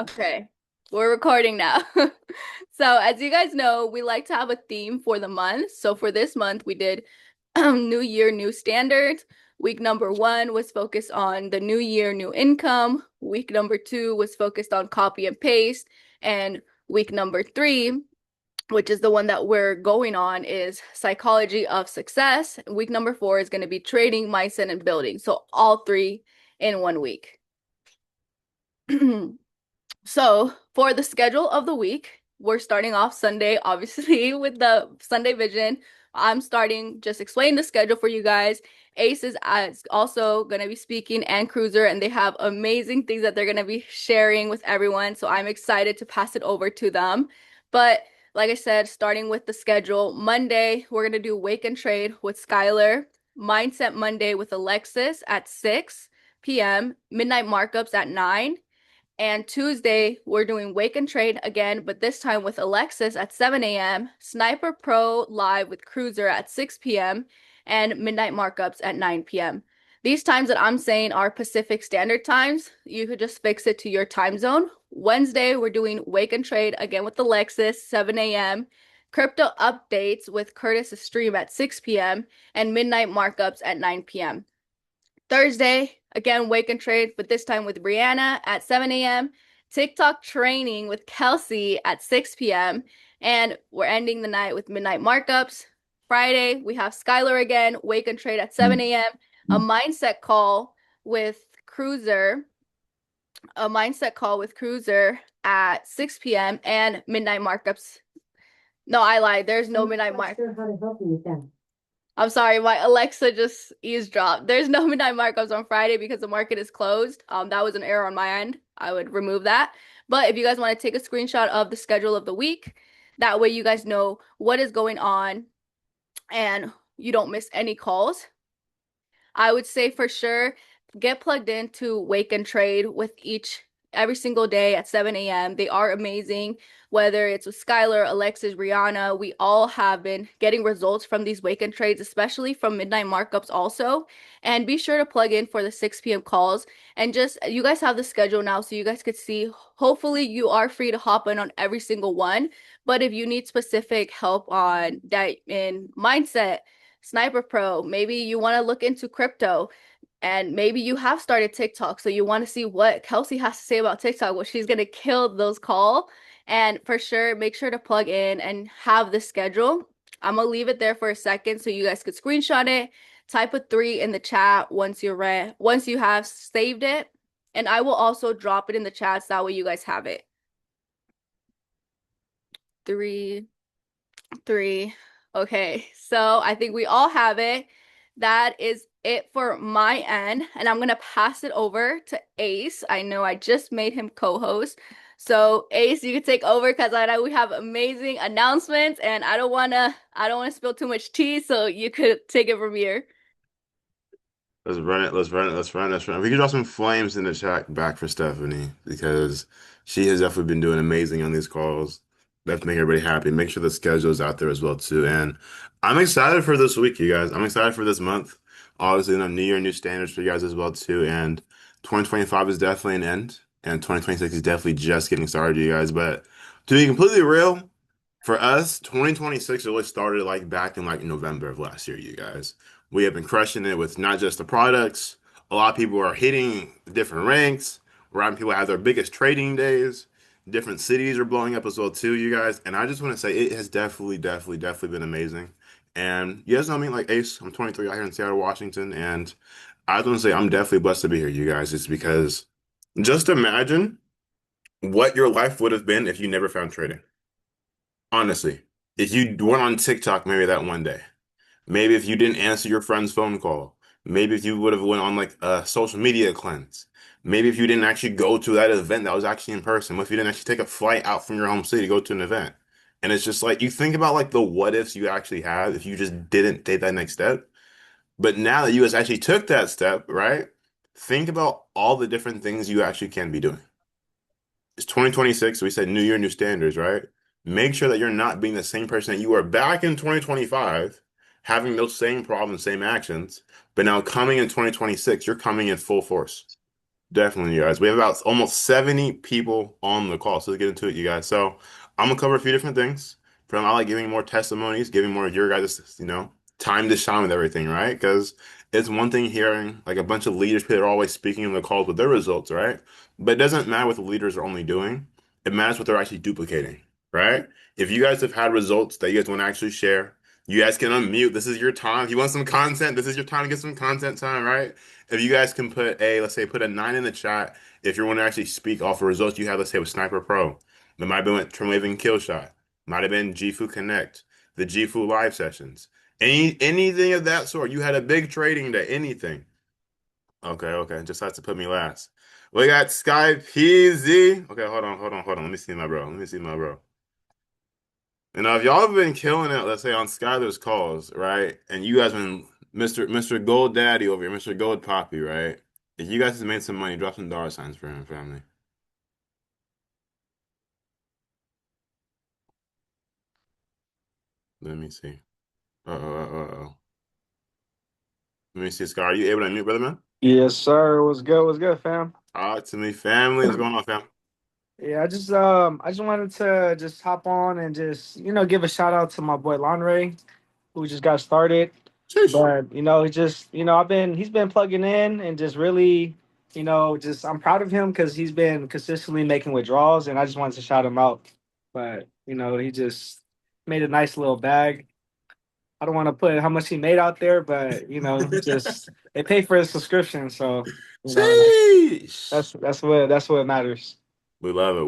Okay, we're recording now. So, as you guys know, we like to have a theme for the month. So, for this month, we did New Year, New Standards. Week number one was focused on the new year, new income. Week number two was focused on copy and paste. And week number three, which is the one that we're going on, is psychology of success. Week number four is going to be trading, mindset, and building. So, all three in 1 week. So, for the schedule of the week, we're starting off Sunday, obviously, with the Sunday Vision. I'm starting just explain the schedule for you guys. Ace is also going to be speaking and Cruiser, and they have amazing things that they're going to be sharing with everyone. So, I'm excited to pass it over to them. But like I said, starting with the schedule, Monday, we're going to do Wake and Trade with Skylar, Mindset Monday with Alexis at 6 p.m., Midnight Markups at 9. And Tuesday, we're doing Wake and Trade again, but this time with Alexis at 7 a.m., Sniper Pro live with Cruiser at 6 p.m., and Midnight Markups at 9 p.m. These times that I'm saying are Pacific Standard Times. You could just fix it to your time zone. Wednesday, we're doing Wake and Trade again with Alexis, 7 a.m., Crypto Updates with Curtis Stream at 6 p.m., and Midnight Markups at 9 p.m. Thursday, again, Wake and Trade, but this time with Brianna at 7 a.m. TikTok training with Kelsey at 6 p.m. And we're ending the night with Midnight Markups. Friday, we have Skylar again, Wake and Trade at 7 a.m. A mindset call with Cruiser, a mindset call with Cruiser at 6 p.m. and Midnight Markups. No, I lied. There's no Midnight Markups. Sure how to help you with that. I'm sorry, my Alexa just eavesdropped. There's no midnight markups on Friday because the market is closed. That was an error on my end. I would remove that. But if you guys want to take a screenshot of the schedule of the week, that way you guys know what is going on and you don't miss any calls. I would say for sure get plugged into Wake and Trade with each every single day at 7 a.m. They are amazing. Whether it's with Skylar, Alexis, Rihanna, we all have been getting results from these Wake and Trades, especially from Midnight Markups also. And be sure to plug in for the 6 p.m. calls. And just you guys have the schedule now, so you guys could see. Hopefully, you are free to hop in on every single one. But if you need specific help on that in mindset, Sniper Pro, maybe you want to look into crypto and maybe you have started TikTok. So you want to see what Kelsey has to say about TikTok. Well, she's going to kill those call. And for sure, make sure to plug in and have the schedule. I'm going to leave it there for a second so you guys could screenshot it. Type a 3 in the chat once you're ready, once you have saved it. And I will also drop it in the chats. That way you guys have it. 3, 3. Okay, so I think we all have it. That is it for my end. And I'm going to pass it over to Ace. I know I just made him co-host. So Ace, you can take over because I know we have amazing announcements and I don't wanna spill too much tea, so you could take it from here. Let's run it. Let's run it. Let's run it. Let's run it. We can drop some flames in the chat back for Stephanie because she has definitely been doing amazing on these calls. Definitely make everybody happy. Make sure the schedule is out there as well too. And I'm excited for this week, you guys. I'm excited for this month. Obviously, New Year, new standards for you guys as well too. And 2025 is definitely an end, and 2026 is definitely just getting started, you guys. But to be completely real, for us, 2026 really started like back in like November of last year, you guys. We have been crushing it with not just the products. A lot of people are hitting different ranks. We're having people have their biggest trading days. Different cities are blowing up as well too, you guys. And I just want to say it has definitely been amazing. And you guys know me, like Ace. I'm 23 out here in Seattle, Washington, and I just want to say I'm definitely blessed to be here, you guys. It's because just imagine what your life would have been if you never found trading. Honestly, if you went on TikTok maybe that one day. Maybe if you didn't answer your friend's phone call. Maybe if you would have went on like a social media cleanse. Maybe if you didn't actually go to that event that was actually in person. What if you didn't actually take a flight out from your home city to go to an event? And it's just like you think about like the what ifs you actually have if you just didn't take that next step. But now that you guys actually took that step, right? Think about all the different things you actually can be doing. It's 2026. We said new year, new standards, right? Make sure that you're not being the same person that you were back in 2025, having those same problems, same actions, but now coming in 2026, you're coming in full force. Definitely, you guys. We have about almost 70 people on the call. So let's get into it, you guys. So I'm gonna cover a few different things. From I like giving more testimonies, giving more of your guys', time to shine with everything, right? Because it's one thing hearing like a bunch of leaders that are always speaking in the calls with their results, right? But it doesn't matter what the leaders are only doing. It matters what they're actually duplicating, right? If you guys have had results that you guys want to actually share, you guys can unmute. This is your time. If you want some content, this is your time to get some content time, right? If you guys can let's say, put a 9 in the chat if you want to actually speak off the results you had, let's say, with Sniper Pro. It might have been with Trimwave Killshot. Might have been Gifu Connect, the Gifu live sessions. Anything of that sort. You had a big trading day, anything. Okay, okay. Just has to put me last. We got Sky PZ. Okay, hold on. Let me see my bro. Let me see my bro. If y'all have been killing it, let's say on Skylar's calls, right? And you guys been Mr. Gold Daddy over here, Mr. Gold Poppy, right? If you guys have made some money, drop some dollar signs for him, family. Let me see. Uh-oh. Let me see, Sky. Are you able to unmute, brother man? Yes, sir. What's good? What's good, fam? Talk to me, family. What's going on, fam? Yeah, I just wanted to just hop on and just give a shout out to my boy Lonray, who just got started. Sheesh. But he just he's been plugging in and just really just I'm proud of him because he's been consistently making withdrawals, and I just wanted to shout him out. But he just made a nice little bag. I don't want to put how much he made out there, but just it paid for his subscription, so you know Sheesh. that's what matters. We love it.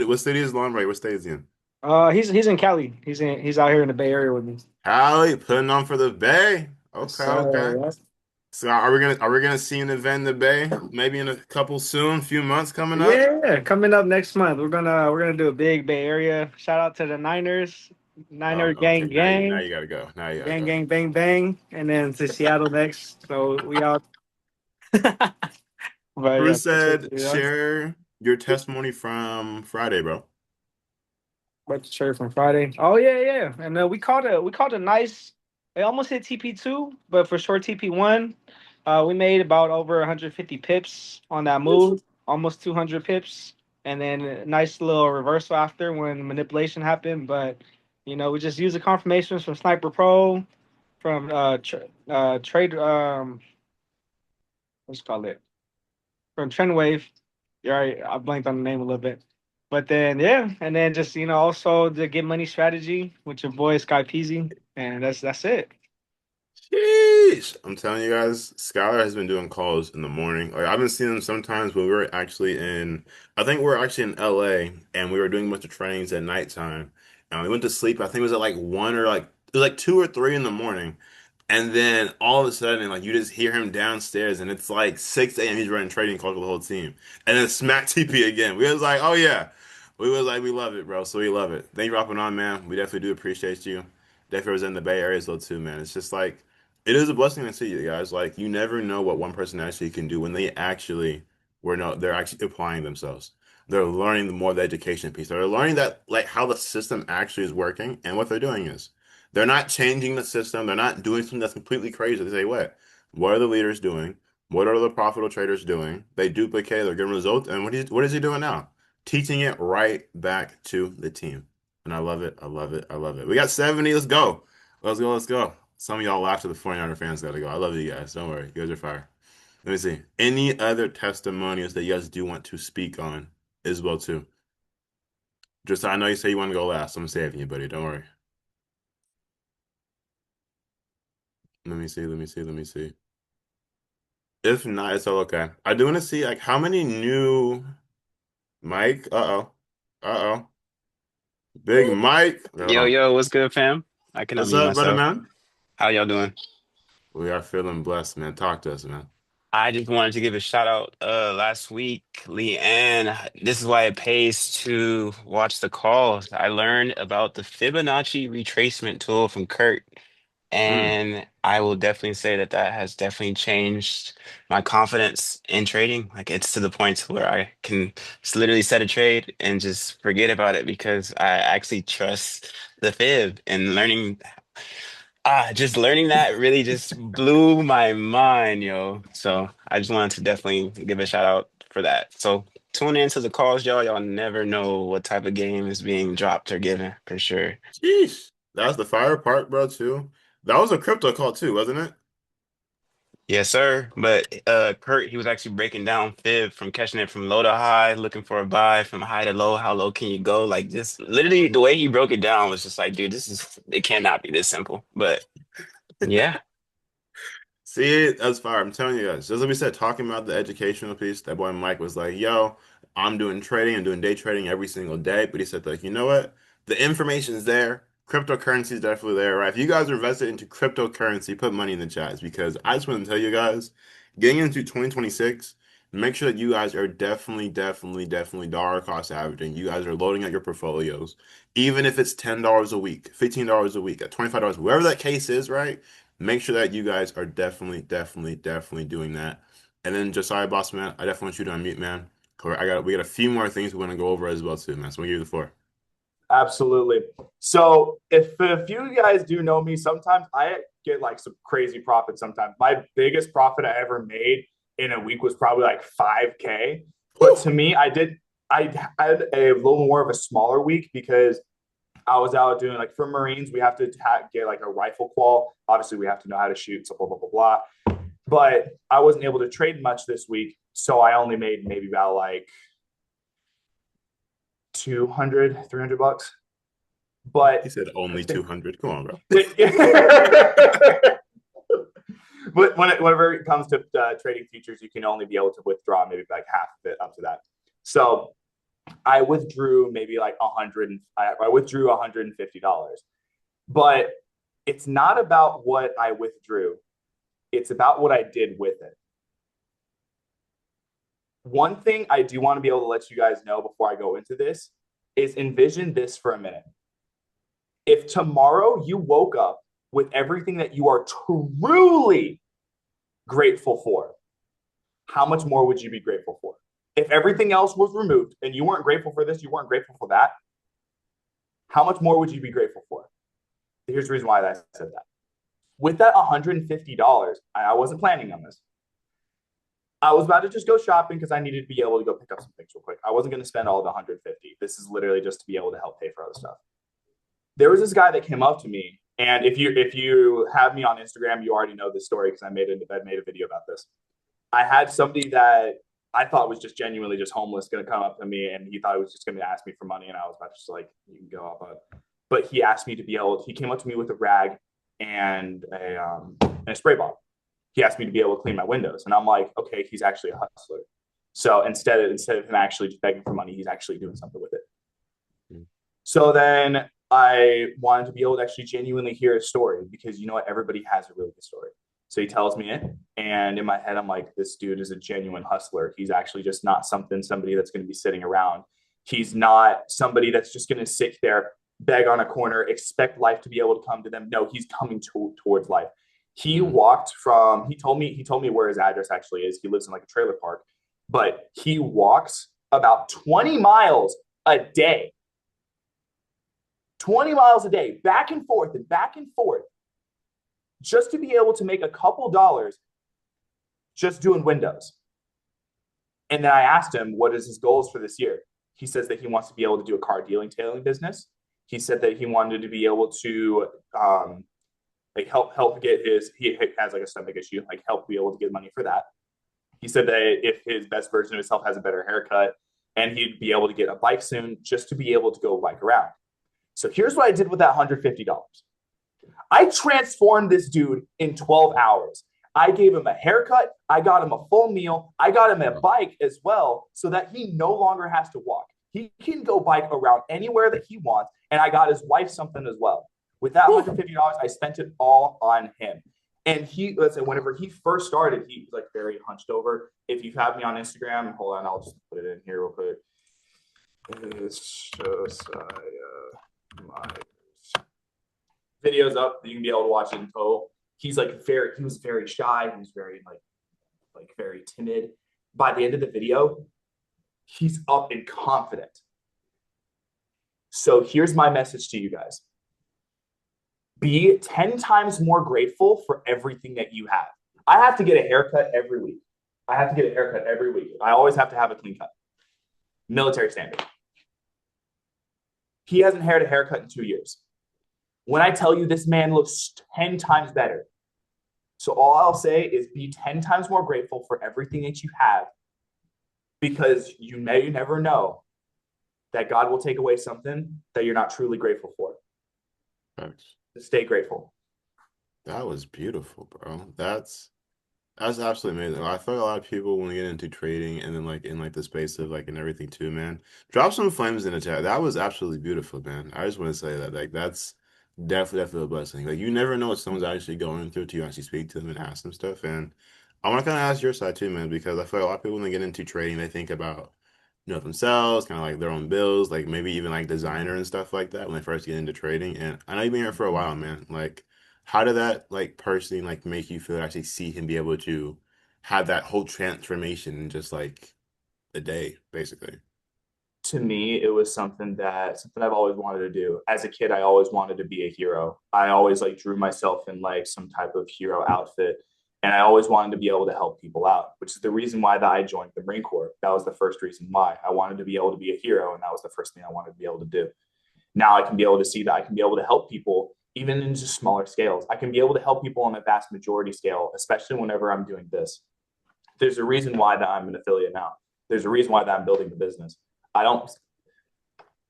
What city is Long Ray? What state is he in? He's in Cali. He's out here in the Bay Area with me. Cali, putting on for the Bay. Yes, Okay, sir. okay. Yes. So are we gonna see an event in the Bay? Maybe in a couple soon, few months coming up? Yeah, coming up next month, we're gonna do a big Bay Area. Shout out to the Niners, Oh, Niner okay. gang Now gang, you gotta go. Now you gotta gang go. gang bang bang, and then to Seattle next. So we out. But yeah, Bruce appreciate said, you. share your testimony from Friday, bro. But the trade from Friday. Oh yeah, yeah. And we called a nice. It almost hit TP2, but for short TP1, we made about over 150 pips on that move, almost 200 pips, and then a nice little reversal after when manipulation happened. But we just used the confirmations from Sniper Pro, from trade what's it called it from Trendwave. You're right. I blanked on the name a little bit. But then yeah, and then just also the get money strategy with your boy Sky Peasy, and that's it. Sheesh. I'm telling you guys, Skylar has been doing calls in the morning. Like I've been seeing them sometimes when we were actually I think we were actually in LA and we were doing a bunch of trainings at nighttime. And we went to sleep. I think it was at like one or like it was like 2 or 3 in the morning. And then all of a sudden, like you just hear him downstairs, and it's like 6 a.m. He's running trading calls with the whole team, and then smack TP again. We was like, oh yeah, we was like, we love it, bro. So we love it. Thank you for hopping on, man. We definitely do appreciate you. Definitely was in the Bay Area as well too, man. It's just like it is a blessing to see you guys. Like you never know what one person actually can do when they actually were no, they're actually applying themselves. They're learning the more of the education piece. They're learning that like how the system actually is working, and what they're doing is. They're not changing the system. They're not doing something that's completely crazy. They say, what are the leaders doing? What are the profitable traders doing? They duplicate, they're getting results. And what is he doing now? Teaching it right back to the team. And I love it. I love it. I love it. We got 70. Let's go. Let's go. Let's go. Some of y'all laughed at the 49er fans got to go. I love you guys. Don't worry. You guys are fire. Let me see. Any other testimonials that you guys do want to speak on as well, too? Just I know you say you want to go last. I'm saving you, buddy. Don't worry. Let me see. Let me see. Let me see. If not, it's all okay. I do want to see like how many new Mike. Uh-oh. Uh-oh. Big Mike. Okay, hold Yo, on. yo, what's good, fam? I can What's unmute up, brother myself. man? How y'all doing? We are feeling blessed, man. Talk to us, man. I just wanted to give a shout out last week, Leanne. This is why it pays to watch the calls. I learned about the Fibonacci retracement tool from Kurt, Mm. and I will definitely say that that has definitely changed my confidence in trading. Like it's to the point where I can just literally set a trade and just forget about it because I actually trust the fib and learning. Just learning that really just blew my mind, yo. So I just wanted to definitely give a shout out for that. So tune into the calls, y'all. Y'all never know what type of game is being dropped or given for sure. Jeez. That's the fire part, bro, too. That was a crypto call too, wasn't it? Yes, sir. But Kurt, he was actually breaking down Fib from catching it from low to high, looking for a buy from high to low. How low can you go? Like just literally the way he broke it down was just like, dude, it cannot be this simple. But yeah. See, that's fire. I'm telling you guys. Just like we said, talking about the educational piece, that boy Mike was like, yo, I'm doing trading, I'm doing day trading every single day. But he said, like, you know what? The information's there. Cryptocurrency is definitely there, right? If you guys are invested into cryptocurrency, put money in the chats because I just want to tell you guys, getting into 2026, make sure that you guys are definitely dollar cost averaging. You guys are loading out your portfolios, even if it's $10 a week, $15 a week, at $25, wherever that case is, right? Make sure that you guys are definitely doing that. And then Josiah Boss Man, I definitely want you to unmute, man. We got a few more things we want to go over as well too, man. So I'm gonna give you the floor. Absolutely. So if you guys do know me, sometimes I get like some crazy profits sometimes. My biggest profit I ever made in a week was probably like 5K. But to me, I had a little more of a smaller week because I was out doing like for Marines, we have to get like a rifle qual. Obviously, we have to know how to shoot, so blah, blah, blah, blah. But I wasn't able to trade much this week. So I only made maybe about like 200, 300 bucks. But He said only 200. Come on, bro. But whenever it comes to trading futures, you can only be able to withdraw maybe like half of it up to that. So I withdrew maybe like I withdrew $150. But it's not about what I withdrew. It's about what I did with it. One thing I do want to be able to let you guys know before I go into this is envision this for a minute. If tomorrow you woke up with everything that you are truly grateful for, how much more would you be grateful for? If everything else was removed and you weren't grateful for this, you weren't grateful for that, how much more would you be grateful for? Here's the reason why I said that. With that $150, I wasn't planning on this. I was about to just go shopping because I needed to be able to go pick up some things real quick. I wasn't going to spend all the 150. This is literally just to be able to help pay for other stuff. There was this guy that came up to me, and if you have me on Instagram, you already know this story because I made a video about this. I had somebody that I thought was just genuinely just homeless going to come up to me, and he thought he was just going to ask me for money, and I was about to just like, you can go up. But he asked me to be able. He came up to me with a rag and a spray bottle. He asked me to be able to clean my windows, and I'm like, okay, he's actually a hustler. So instead of him actually just begging for money, he's actually doing something with it. Mm-hmm. So then I wanted to be able to actually genuinely hear a story because you know what? Everybody has a really good story. So he tells me it. And in my head, I'm like, this dude is a genuine hustler. He's actually just not somebody that's going to be sitting around. He's not somebody that's just going to sit there, beg on a corner, expect life to be able to come to them. No, he's coming towards life. He told me where his address actually is. He lives in like a trailer park, but he walks about 20 miles a day. 20 miles a day, back and forth, just to be able to make a couple dollars just doing windows. And then I asked him, what is his goals for this year? He says that he wants to be able to do a car detailing business. He said that he wanted to be able to help get he has like a stomach issue, like help be able to get money for that. He said that if his best version of himself has a better haircut and he'd be able to get a bike soon just to be able to go bike around. So here's what I did with that $150. I transformed this dude in 12 hours. I gave him a haircut. I got him a full meal. I got him a bike as well so that he no longer has to walk. He can go bike around anywhere that he wants. And I got his wife something as well. With that $150, I spent it all on him. And whenever he first started, he was like very hunched over. If you have me on Instagram, hold on, I'll just put it in here real quick. It's Josiah Myers. Videos up, you can be able to watch it in total. He was very shy. He was very like very timid. By the end of the video, he's up and confident. So here's my message to you guys. Be 10 times more grateful for everything that you have. I have to get a haircut every week. I have to get a haircut every week. I always have to have a clean cut. Military standard. He hasn't had a haircut in 2 years. When I tell you this man looks 10 times better. So all I'll say is be 10 times more grateful for everything that you have because you may never know that God will take away something that you're not truly grateful for. Thanks. Just stay grateful. That was beautiful, bro. That's absolutely amazing. I feel like a lot of people when they get into trading and then like in like the space of like and everything too, man. Drop some flames in the chat. That was absolutely beautiful, man. I just want to say that like that's definitely a blessing. Like you never know what someone's actually going through till you actually speak to them and ask them stuff. And I want to kind of ask your side too, man, because I feel like a lot of people when they get into trading, they think about themselves, kind of like their own bills, like maybe even like designer and stuff like that when they first get into trading. And I know you've been here for a while, man. Like, how did that like personally like make you feel to actually see him be able to have that whole transformation in just like a day, basically? To me, it was something I've always wanted to do. As a kid, I always wanted to be a hero. I always like drew myself in like some type of hero outfit. And I always wanted to be able to help people out, which is the reason why that I joined the Marine Corps. That was the first reason why. I wanted to be able to be a hero, and that was the first thing I wanted to be able to do. Now I can be able to see that I can be able to help people even in just smaller scales. I can be able to help people on a vast majority scale, especially whenever I'm doing this. There's a reason why that I'm an affiliate now. There's a reason why that I'm building the business. I don't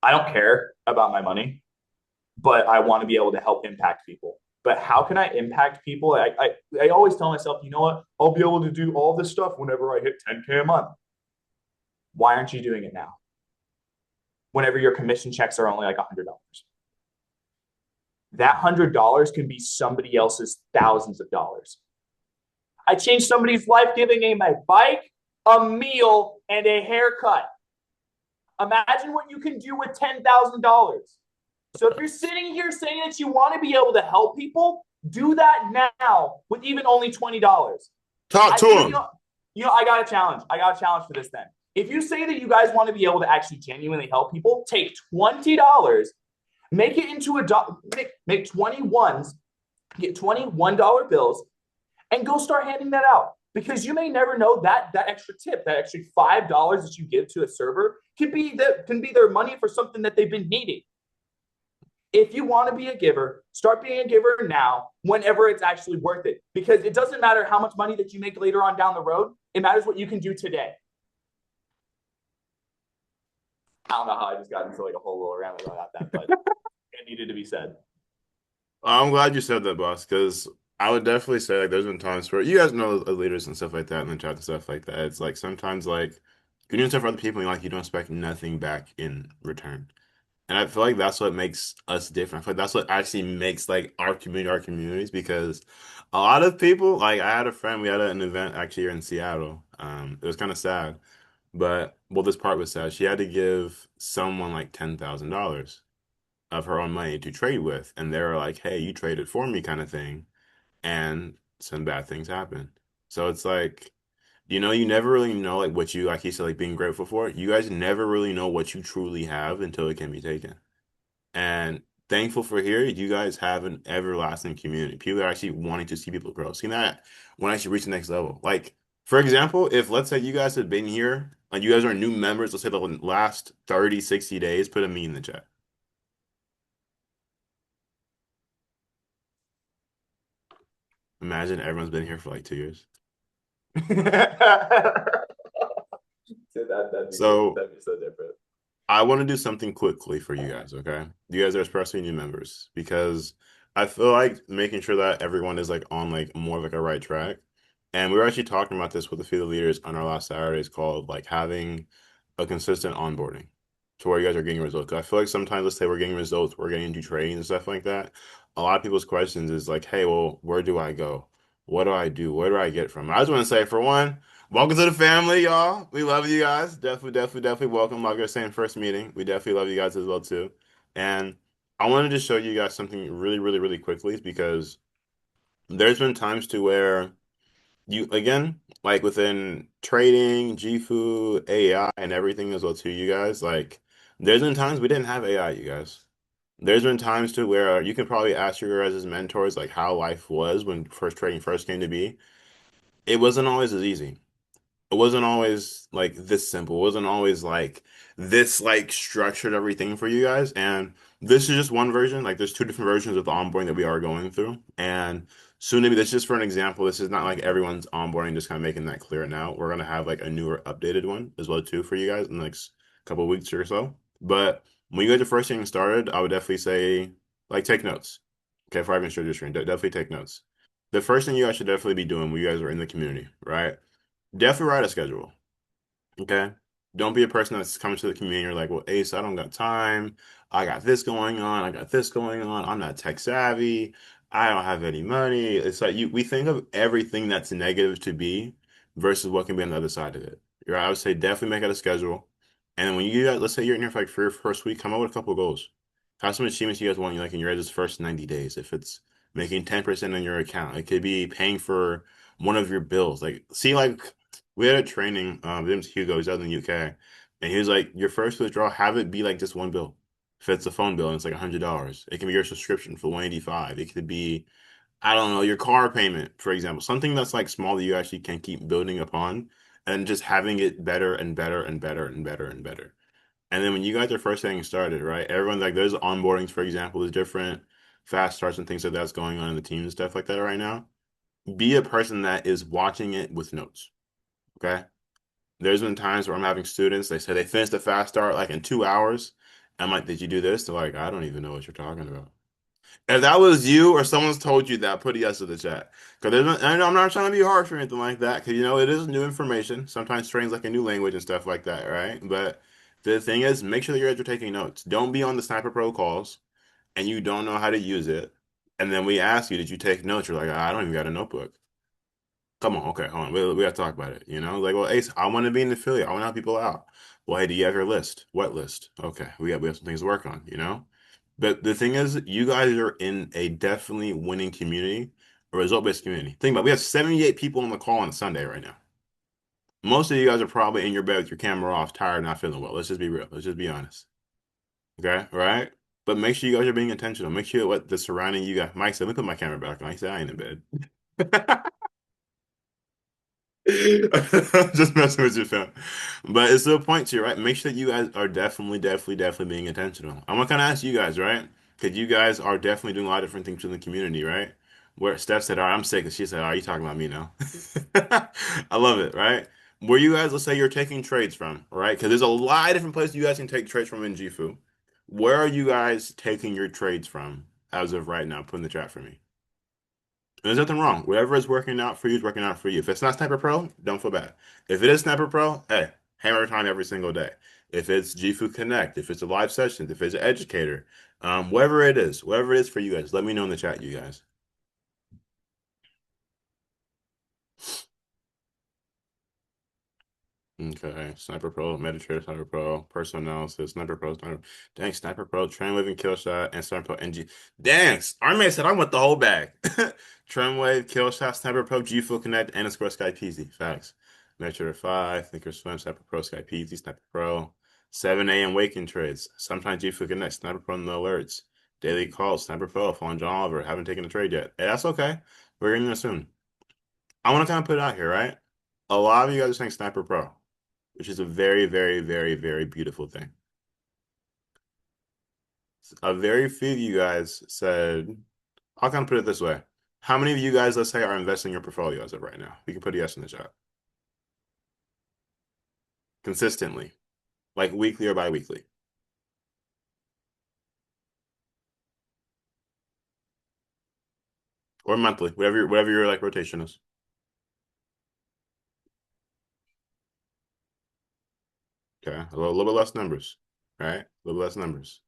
I don't care about my money, but I want to be able to help impact people. But how can I impact people? I always tell myself, you know what? I'll be able to do all this stuff whenever I hit 10K a month. Why aren't you doing it now? Whenever your commission checks are only like $100. That $100 can be somebody else's thousands of dollars. I changed somebody's life giving them a bike, a meal, and a haircut. Imagine what you can do with $10,000. So if you're sitting here saying that you want to be able to help people, do that now with even only $20. Talk to him. I got a challenge. I got a challenge for this then. If you say that you guys want to be able to actually genuinely help people, take $20, make it into make 21s, get $21 bills, and go start handing that out. Because you may never know that extra tip, that extra $5 that you give to a server can be their money for something that they've been needing. If you want to be a giver, start being a giver now, whenever it's actually worth it. Because it doesn't matter how much money that you make later on down the road. It matters what you can do today. I don't know how I just got into like a whole little rant about that, but it needed to be said. I'm glad you said that, boss, because I would definitely say like there's been times where you guys know the leaders and stuff like that in the chat and stuff like that. It's like sometimes like you're doing stuff for other people and like you don't expect nothing back in return. And I feel like that's what makes us different. I feel like that's what actually makes like our communities because a lot of people like I had a friend, we had an event actually here in Seattle. It was kind of sad, but well, this part was sad. She had to give someone like $10,000 of her own money to trade with, and they were like, "Hey, you traded for me," kind of thing, and some bad things happen. So it's like, you never really know like what you like you said, like being grateful for. You guys never really know what you truly have until it can be taken. And thankful for here, you guys have an everlasting community. People are actually wanting to see people grow. Seeing that when I should reach the next level. Like, for example, if let's say you guys had been here, like you guys are new members, let's say the last 30, 60 days, put a me in the chat. Imagine everyone's been here for like 2 years. So That'd be so different. I want to do something quickly for you guys, okay? You guys are especially new members because I feel like making sure that everyone is like on like more of like a right track. And we were actually talking about this with a few of the leaders on our last Saturdays called like having a consistent onboarding to where you guys are getting results. 'Cause I feel like sometimes let's say we're getting results, we're getting into training and stuff like that. A lot of people's questions is like, hey, well, where do I go? What do I do? Where do I get from? I just want to say for one, welcome to the family, y'all. We love you guys. Definitely welcome. Like I was saying, first meeting. We definitely love you guys as well too. And I wanted to show you guys something really quickly because there's been times to where you again, like within trading, GFU, AI, and everything as well too, you guys, like there's been times we didn't have AI, you guys. There's been times to where you can probably ask your guys' mentors like how life was when first trading first came to be. It wasn't always as easy. It wasn't always like this simple. It wasn't always like this like structured everything for you guys. And this is just one version. Like there's two different versions of the onboarding that we are going through. And soon to be, this just for an example. This is not like everyone's onboarding, just kind of making that clear now. We're gonna have like a newer updated one as well too for you guys in the next couple of weeks or so. But when you guys are first getting started, I would definitely say like take notes. Okay, before I even show your screen, definitely take notes. The first thing you guys should definitely be doing when you guys are in the community, right? Definitely write a schedule. Okay. Don't be a person that's coming to the community. You're like, well, Ace, I don't got time. I got this going on. I got this going on. I'm not tech savvy. I don't have any money. It's like we think of everything that's negative to be versus what can be on the other side of it. I would say definitely make out a schedule. And then when you do that, let's say you're in here for like for your first week, come up with a couple of goals. Have some achievements you guys want, like in your guys' first 90 days. If it's making 10% on your account, it could be paying for one of your bills. Like, see, like we had a training, his name's Hugo, he's out in the UK, and he was like, your first withdrawal, have it be like just one bill. If it's a phone bill and it's like $100, it can be your subscription for 185. It could be, I don't know, your car payment, for example, something that's like small that you actually can keep building upon and just having it better and better and better and better and better. And then when you guys are first getting started, right? Everyone like there's onboardings, for example, there's different fast starts and things like that's going on in the team and stuff like that right now. Be a person that is watching it with notes. Okay. There's been times where I'm having students, they say they finished the fast start like in 2 hours. I'm like, did you do this? They're like, I don't even know what you're talking about. If that was you or someone's told you that, put a yes in the chat. Because I know I'm not trying to be harsh or anything like that. Because it is new information. Sometimes trains like a new language and stuff like that, right? But the thing is, make sure that you're taking notes. Don't be on the Sniper Pro calls and you don't know how to use it. And then we ask you, did you take notes? You're like, I don't even got a notebook. Come on, okay, hold on. We got to talk about it. Like, well, Ace, I want to be an affiliate. I want to help people out. Well, hey, do you have your list? What list? Okay, we have some things to work on. But the thing is, you guys are in a definitely winning community, a result-based community. Think about it, we have 78 people on the call on a Sunday right now. Most of you guys are probably in your bed with your camera off, tired, not feeling well. Let's just be real. Let's just be honest. Okay, right? But make sure you guys are being intentional. Make sure what the surrounding you guys. Mike said, let me put my camera back on. He said, I ain't in bed. Just messing with your phone. But it's still a point to you, right? Make sure that you guys are definitely being intentional. I'm gonna kind of ask you guys, right? Because you guys are definitely doing a lot of different things in the community, right? Where Steph said, all right, I'm sick. And she said, are you talking about me now? I love it, right? Where you guys, let's say you're taking trades from, right? Because there's a lot of different places you guys can take trades from in Gifu. Where are you guys taking your trades from as of right now? Put in the chat for me. There's nothing wrong. Whatever is working out for you is working out for you. If it's not Sniper Pro, don't feel bad. If it is Sniper Pro, hey, hammer time every single day. If it's Gifu Connect, if it's a live session, if it's an educator, whatever it is for you guys, let me know in the chat, you guys. Okay, Sniper Pro, MetaTrader, Sniper Pro, Personal Analysis, Sniper Pro, dang, Sniper Pro, Trendwave Kill Shot, and Sniper Pro NG. Dang, Army said I want the whole bag. Trendwave, Kill Shot, Sniper Pro, G-Fuel Connect, and a Square Sky Peasy. Facts. MetaTrader 5, Thinkorswim, Sniper Pro, Sky Peasy, Sniper Pro, 7 a.m. waking trades. Sometimes G-Fuel Connect, Sniper Pro, no alerts. Daily calls, Sniper Pro, following John Oliver. Haven't taken a trade yet. Hey, that's okay. We're getting there soon. I want to kind of put it out here, right? A lot of you guys are saying Sniper Pro, which is a very, very, very, very beautiful thing. A very few of you guys said, I'll kind of put it this way. How many of you guys, let's say, are investing in your portfolio as of right now? You can put a yes in the chat. Consistently, like weekly or bi-weekly. Or monthly, whatever your like rotation is. Okay, a little bit less numbers, right? A little less numbers.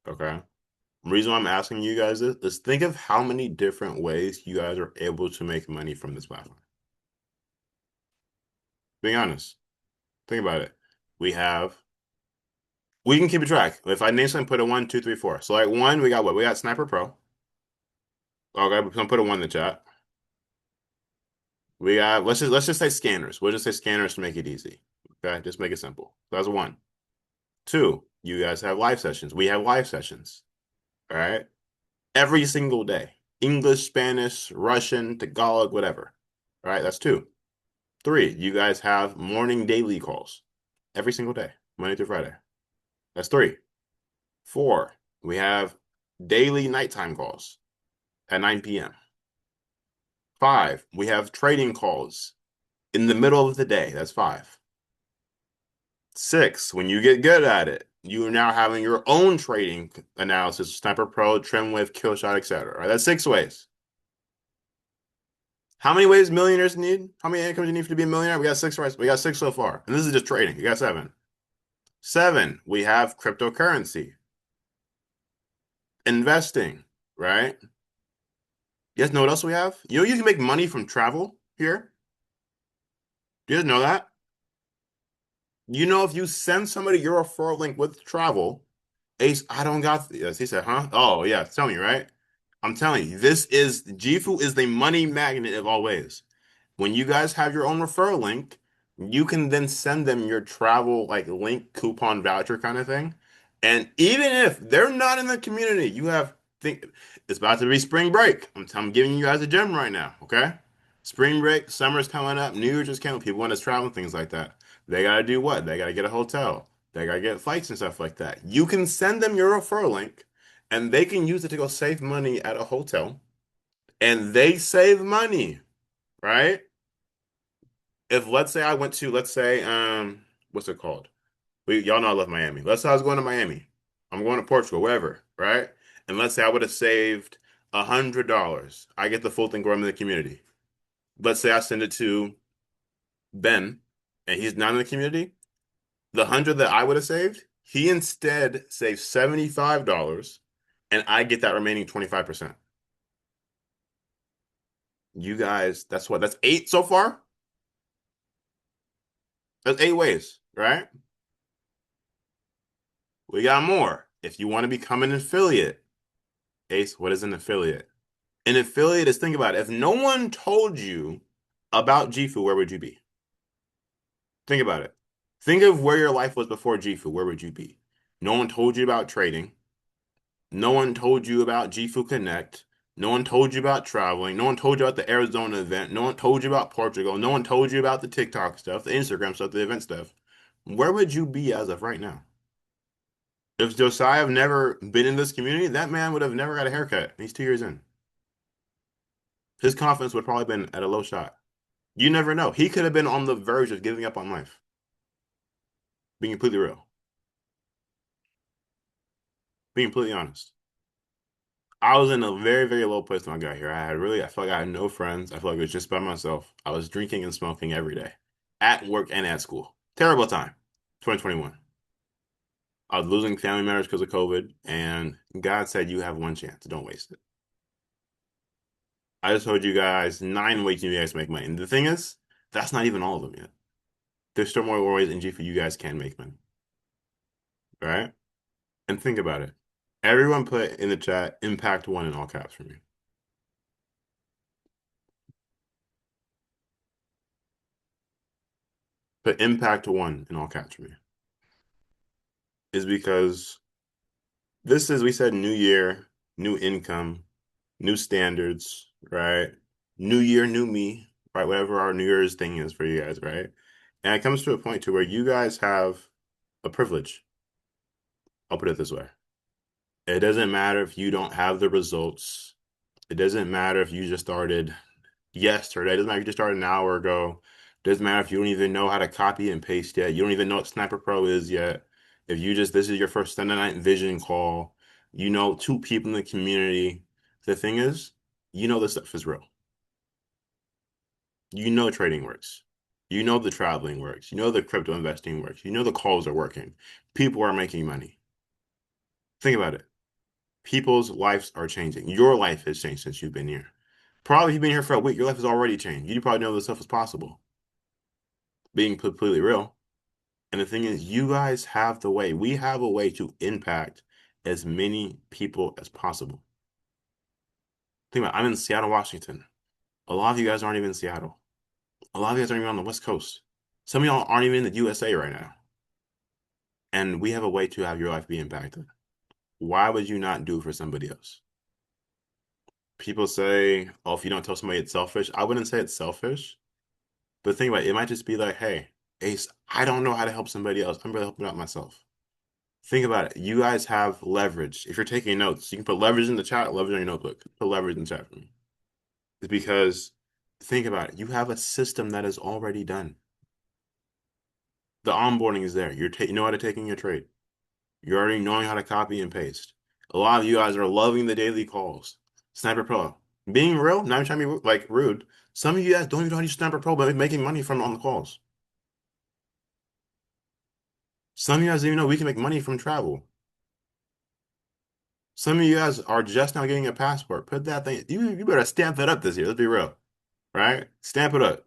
Okay. The reason why I'm asking you guys is think of how many different ways you guys are able to make money from this platform. Being honest, think about it. We can keep a track. If I name something, put a 1, 2, 3, 4. So like 1, we got what? We got Sniper Pro. Okay, we're gonna put a 1 in the chat. We got let's just say scanners. We'll just say scanners to make it easy. Okay, just make it simple. So that's 1. 2, you guys have live sessions. We have live sessions. All right. Every single day. English, Spanish, Russian, Tagalog, whatever. All right, that's 2. 3, you guys have morning daily calls every single day, Monday through Friday. That's 3. 4, we have daily nighttime calls at 9 p.m. 5, we have trading calls in the middle of the day. That's 5. 6, when you get good at it, you are now having your own trading analysis, Sniper Pro, Trimwave, Killshot, etc. Right? That's 6 ways. How many ways millionaires need? How many incomes you need to be a millionaire? We got 6 right. We got 6 so far. And this is just trading. You got 7. 7, we have cryptocurrency. Investing, right? You guys know what else we have? You know you can make money from travel here? Do you guys know that? You know if you send somebody your referral link with travel, Ace, I don't got this. He said, huh? Oh, yeah, tell me, right? I'm telling you, Gifu is the money magnet of all ways. When you guys have your own referral link, you can then send them your travel like link coupon voucher kind of thing. And even if they're not in the community, you have think it's about to be spring break. I'm giving you guys a gem right now, okay? Spring break, summer's coming up, New Year's just came up. People want to travel, things like that. They gotta do what? They gotta get a hotel. They gotta get flights and stuff like that. You can send them your referral link, and they can use it to go save money at a hotel, and they save money, right? If let's say I went to, let's say, what's it called? Y'all know I love Miami. Let's say I was going to Miami. I'm going to Portugal, wherever, right? And let's say I would have saved $100. I get the full thing going in the community. Let's say I send it to Ben, and he's not in the community. The 100 that I would have saved, he instead saved $75, and I get that remaining 25%. You guys, that's 8 so far? That's 8 ways, right? We got more. If you want to become an affiliate, Ace, what is an affiliate? An affiliate is, think about it. If no one told you about Gifu, where would you be? Think about it. Think of where your life was before Gifu. Where would you be? No one told you about trading. No one told you about Gifu Connect. No one told you about traveling. No one told you about the Arizona event. No one told you about Portugal. No one told you about the TikTok stuff, the Instagram stuff, the event stuff. Where would you be as of right now? If Josiah have never been in this community, that man would have never got a haircut. He's 2 years in. His confidence would probably been at a low shot. You never know. He could have been on the verge of giving up on life. Being completely real. Being completely honest. I was in a very, very low place when I got here. I felt like I had no friends. I felt like it was just by myself. I was drinking and smoking every day. At work and at school. Terrible time. 2021. I was losing family members because of COVID, and God said, you have one chance. Don't waste it. I just told you guys 9 ways you guys make money. And the thing is, that's not even all of them yet. There's still more ways in G for you guys can make money. All right? And think about it. Everyone put in the chat impact 1 in all caps for me. Put impact 1 in all caps for me. Is because this is, we said, new year, new income, new standards, right? New year, new me, right? Whatever our New Year's thing is for you guys, right? And it comes to a point to where you guys have a privilege. I'll put it this way. It doesn't matter if you don't have the results. It doesn't matter if you just started yesterday. It doesn't matter if you just started an hour ago. It doesn't matter if you don't even know how to copy and paste yet. You don't even know what Sniper Pro is yet. If this is your first Sunday night vision call, you know 2 people in the community. The thing is, you know this stuff is real. You know trading works. You know the traveling works. You know the crypto investing works. You know the calls are working. People are making money. Think about it. People's lives are changing. Your life has changed since you've been here. Probably you've been here for a week. Your life has already changed. You probably know this stuff is possible. Being completely real. And the thing is, you guys have the way. We have a way to impact as many people as possible. Think about it. I'm in Seattle, Washington. A lot of you guys aren't even in Seattle. A lot of you guys aren't even on the West Coast. Some of y'all aren't even in the USA right now. And we have a way to have your life be impacted. Why would you not do it for somebody else? People say, oh, if you don't tell somebody it's selfish. I wouldn't say it's selfish. But think about it, it might just be like, hey, Ace, I don't know how to help somebody else. I'm really helping out myself. Think about it. You guys have leverage. If you're taking notes, you can put leverage in the chat, leverage on your notebook. Put leverage in the chat for me. It's because think about it. You have a system that is already done. The onboarding is there. You know how to take in your trade. You're already knowing how to copy and paste. A lot of you guys are loving the daily calls. Sniper Pro. Being real, not even trying to be like rude. Some of you guys don't even know how to use Sniper Pro, but making money from on the calls. Some of you guys don't even know we can make money from travel. Some of you guys are just now getting a passport. Put that thing, you better stamp that up this year. Let's be real. Right? Stamp it up.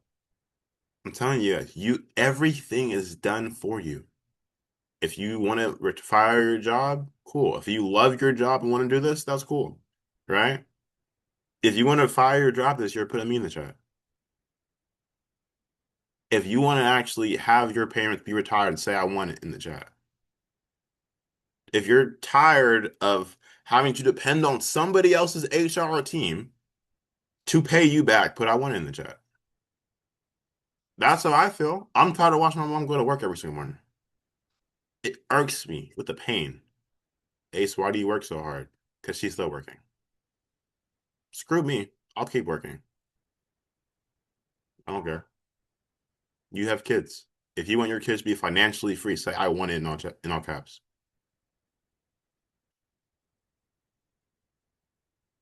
I'm telling you, everything is done for you. If you want to fire your job, cool. If you love your job and want to do this, that's cool. Right? If you want to fire your job this year, put a me in the chat. If you want to actually have your parents be retired, say I want it in the chat. If you're tired of having to depend on somebody else's HR team to pay you back, put I want it in the chat. That's how I feel. I'm tired of watching my mom go to work every single morning. It irks me with the pain. Ace, why do you work so hard? Because she's still working. Screw me. I'll keep working. I don't care. You have kids. If you want your kids to be financially free, say I want it in all caps.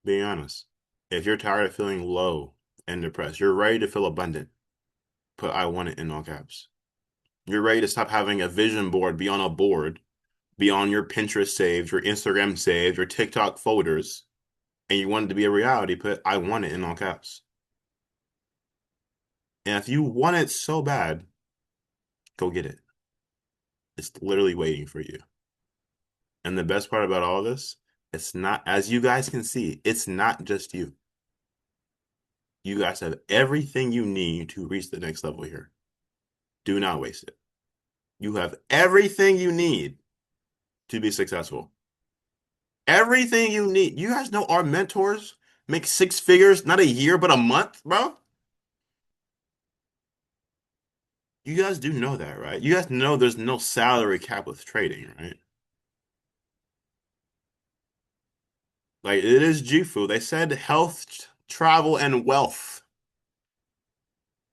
Being honest. If you're tired of feeling low and depressed, you're ready to feel abundant, put I want it in all caps. You're ready to stop having a vision board, be on a board, be on your Pinterest saved, your Instagram saved, your TikTok folders, and you want it to be a reality, put I want it in all caps. And if you want it so bad, go get it. It's literally waiting for you. And the best part about all this, it's not, as you guys can see, it's not just you. You guys have everything you need to reach the next level here. Do not waste it. You have everything you need to be successful. Everything you need. You guys know our mentors make 6 figures, not a year, but a month, bro. You guys do know that, right? You guys know there's no salary cap with trading, right? Like it is Jifu. They said health, travel, and wealth.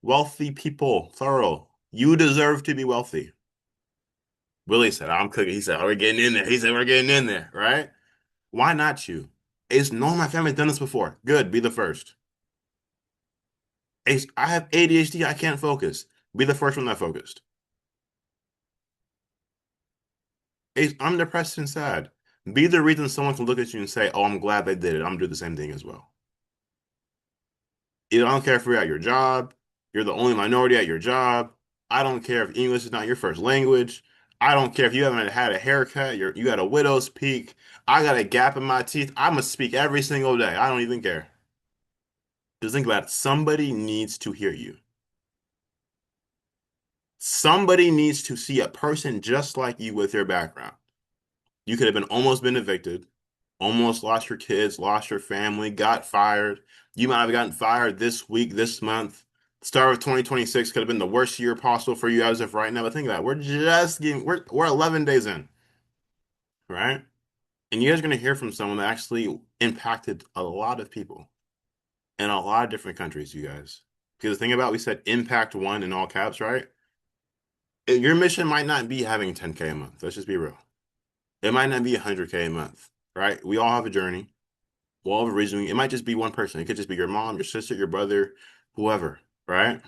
Wealthy people, thorough. You deserve to be wealthy. Willie said, I'm cooking. He said, we're getting in there. He said, we're getting in there, right? Why not you? Ace, no one in my family's done this before. Good, be the first. Ace, I have ADHD. I can't focus. Be the first one that focused. Ace, I'm depressed and sad. Be the reason someone can look at you and say, oh, I'm glad they did it. I'm gonna do the same thing as well. I don't care if you're at your job. You're the only minority at your job. I don't care if English is not your first language. I don't care if you haven't had a haircut. You got a widow's peak. I got a gap in my teeth. I must speak every single day. I don't even care. Just think about it. Somebody needs to hear you. Somebody needs to see a person just like you with your background. You could have almost been evicted, almost lost your kids, lost your family, got fired. You might have gotten fired this week, this month. Start of 2026 could have been the worst year possible for you as of right now. But think about it. We're 11 days in, right? And you guys are going to hear from someone that actually impacted a lot of people in a lot of different countries, you guys. Because the thing about we said impact one in all caps, right? Your mission might not be having 10K a month. Let's just be real. It might not be 100K a month, right? We all have a journey. We all have a reason. It might just be one person. It could just be your mom, your sister, your brother, whoever, right?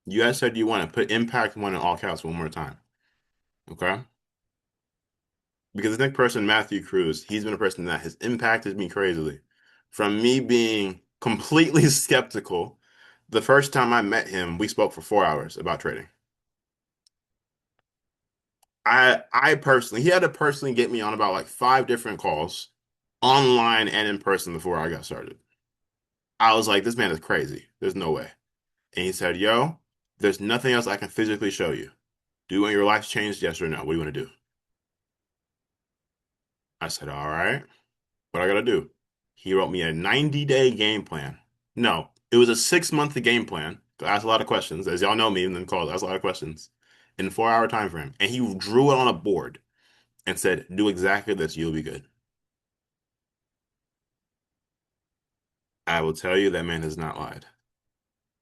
You guys said you want to put impact one in all caps one more time. Okay? Because the next person, Matthew Cruz, he's been a person that has impacted me crazily. From me being completely skeptical, the first time I met him, we spoke for 4 hours about trading. I personally, he had to personally get me on about like 5 different calls, online and in person before I got started. I was like, this man is crazy. There's no way. And he said, yo, there's nothing else I can physically show you. Do you want your life changed? Yes or no? What do you want to do? I said, all right. What I gotta do? He wrote me a 90-day game plan. No, it was a 6-month game plan. I asked a lot of questions. As y'all know me in the calls, I asked a lot of questions in a 4 hour time frame. And he drew it on a board and said, do exactly this, you'll be good. I will tell you that man has not lied.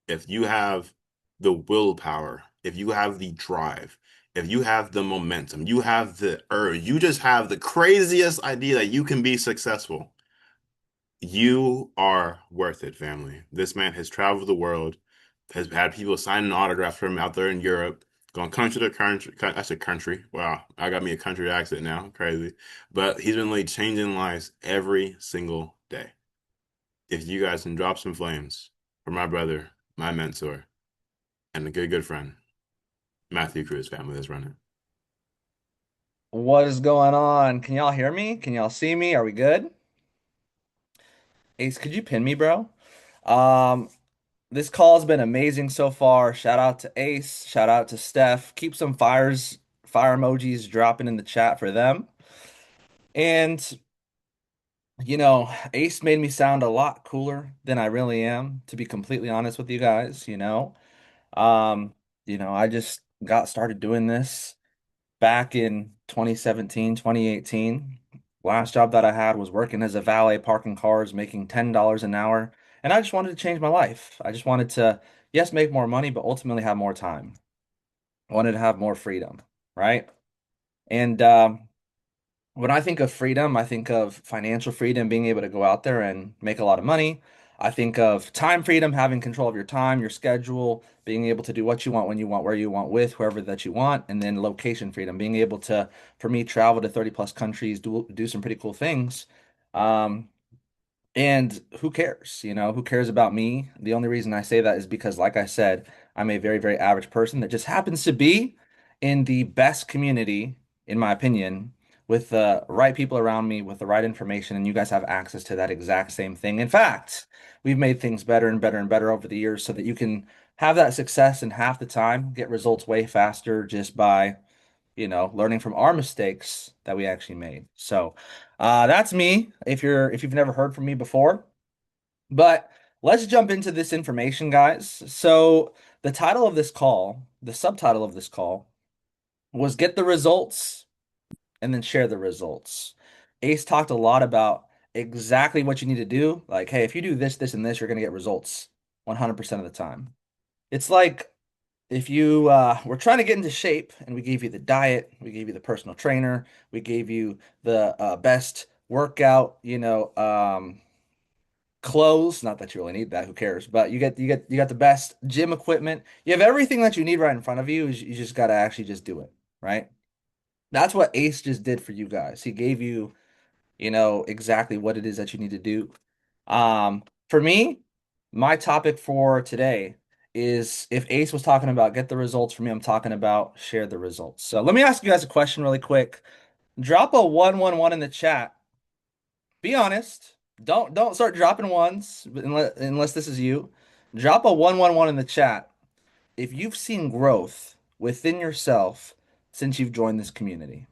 If you have the willpower, if you have the drive, if you have the momentum, you have the urge, you just have the craziest idea that you can be successful, you are worth it, family. This man has traveled the world, has had people signing autographs for him out there in Europe, going country to country. That's a country. Wow, I got me a country accent now. Crazy. But he's been like changing lives every single day. If you guys can drop some flames for my brother, my mentor, and a good friend, Matthew Cruz family that's running. What is going on? Can y'all hear me? Can y'all see me? Are we good? Ace, could you pin me, bro? Um, this call has been amazing so far. Shout out to Ace. Shout out to Steph. Keep some fire emojis dropping in the chat for them. And Ace made me sound a lot cooler than I really am, to be completely honest with you guys. Um, I just got started doing this back in 2017, 2018. Last job that I had was working as a valet parking cars, making $10 an hour. And I just wanted to change my life. I just wanted to, yes, make more money, but ultimately have more time. I wanted to have more freedom, right? And when I think of freedom, I think of financial freedom, being able to go out there and make a lot of money. I think of time freedom, having control of your time, your schedule, being able to do what you want, when you want, where you want, with whoever that you want, and then location freedom, being able to, for me, travel to 30 plus countries, do some pretty cool things. Um, and who cares? Who cares about me? The only reason I say that is because, like I said, I'm a very, very average person that just happens to be in the best community, in my opinion, with the right people around me, with the right information, and you guys have access to that exact same thing. In fact, we've made things better and better and better over the years so that you can have that success in half the time, get results way faster just by learning from our mistakes that we actually made. So that's me. If you've never heard from me before, but let's jump into this information, guys. So the title of this call, the subtitle of this call was "Get the Results and then Share the Results." Ace talked a lot about exactly what you need to do. Like, hey, if you do this, this, and this, you're going to get results 100% of the time. It's like if you were trying to get into shape and we gave you the diet, we gave you the personal trainer, we gave you the best workout, clothes, not that you really need that, who cares, but you got the best gym equipment. You have everything that you need right in front of you. You just got to actually just do it, right? That's what Ace just did for you guys. He gave you, exactly what it is that you need to do. For me, my topic for today is, if Ace was talking about get the results, for me, I'm talking about share the results. So let me ask you guys a question really quick. Drop a 111 in the chat. Be honest. Don't start dropping ones unless this is you. Drop a 111 in the chat if you've seen growth within yourself since you've joined this community.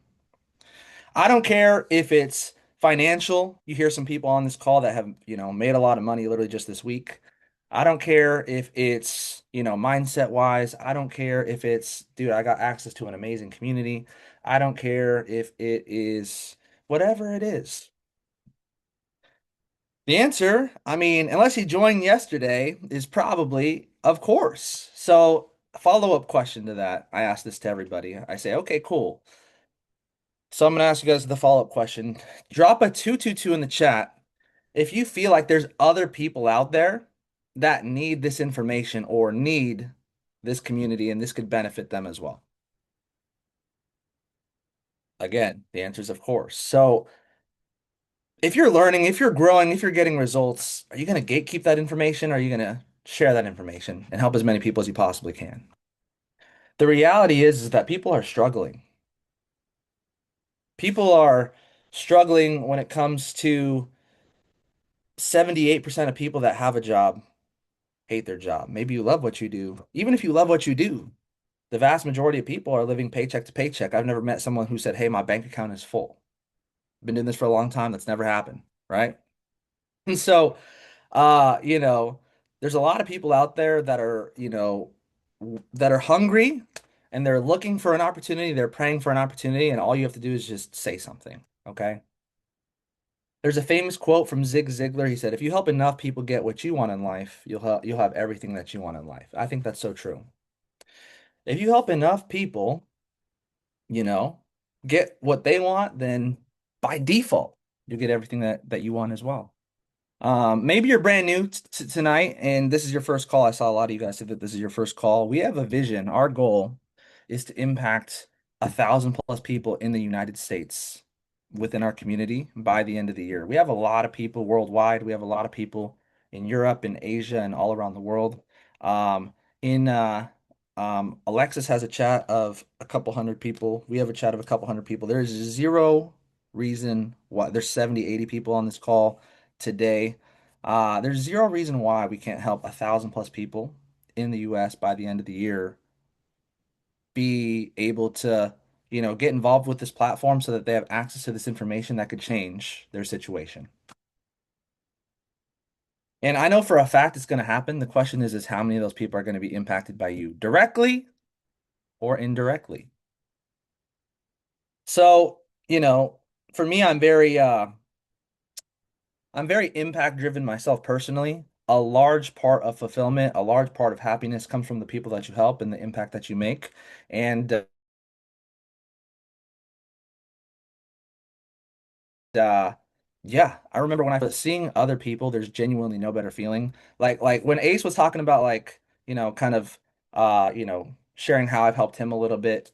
I don't care if it's financial. You hear some people on this call that have, made a lot of money literally just this week. I don't care if it's, mindset wise. I don't care if it's, dude, I got access to an amazing community. I don't care if it is whatever it is. The answer, I mean, unless you joined yesterday, is probably of course. So, follow-up question to that. I ask this to everybody. I say, okay, cool. So I'm gonna ask you guys the follow-up question. Drop a 222 in the chat if you feel like there's other people out there that need this information or need this community and this could benefit them as well. Again, the answer is of course. So if you're learning, if you're growing, if you're getting results, are you gonna gatekeep that information? Or are you gonna share that information and help as many people as you possibly can? The reality is that people are struggling. People are struggling when it comes to 78% of people that have a job hate their job. Maybe you love what you do. Even if you love what you do, the vast majority of people are living paycheck to paycheck. I've never met someone who said, "Hey, my bank account is full." I've been doing this for a long time. That's never happened, right? And so, uh, you know, there's a lot of people out there that are, that are hungry and they're looking for an opportunity, they're praying for an opportunity, and all you have to do is just say something, okay? There's a famous quote from Zig Ziglar. He said, "If you help enough people get what you want in life, you'll have everything that you want in life." I think that's so true. If you help enough people, you know, get what they want, then by default, you get everything that you want as well. Maybe you're brand new tonight and this is your first call. I saw a lot of you guys say that this is your first call. We have a vision. Our goal is to impact 1,000+ people in the United States within our community by the end of the year. We have a lot of people worldwide. We have a lot of people in Europe and Asia and all around the world. In Alexis has a chat of a couple hundred people. We have a chat of a couple hundred people. There is zero reason why there's 70, 80 people on this call today. There's zero reason why we can't help 1,000+ people in the US by the end of the year be able to, get involved with this platform so that they have access to this information that could change their situation. And I know for a fact it's going to happen. The question is how many of those people are going to be impacted by you directly or indirectly? So, for me, I'm very impact driven myself personally. A large part of fulfillment, a large part of happiness comes from the people that you help and the impact that you make. And yeah, I remember when I was seeing other people, there's genuinely no better feeling. Like when Ace was talking about like, kind of sharing how I've helped him a little bit.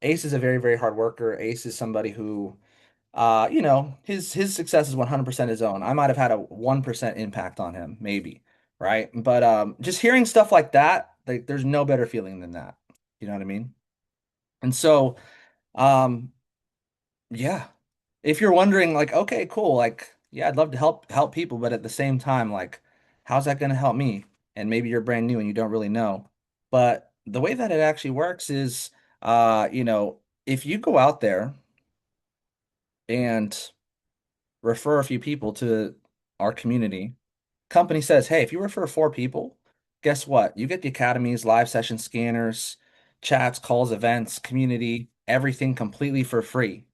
Ace is a very, very hard worker. Ace is somebody who his success is 100% his own. I might have had a 1% impact on him, maybe, right? But just hearing stuff like that, like there's no better feeling than that. You know what I mean? And so, um, yeah. If you're wondering, like, okay, cool, like, yeah, I'd love to help people, but at the same time, like, how's that gonna help me? And maybe you're brand new and you don't really know. But the way that it actually works is, if you go out there and refer a few people to our community. Company says, hey, if you refer 4 people, guess what? You get the academies, live session scanners, chats, calls, events, community, everything completely for free.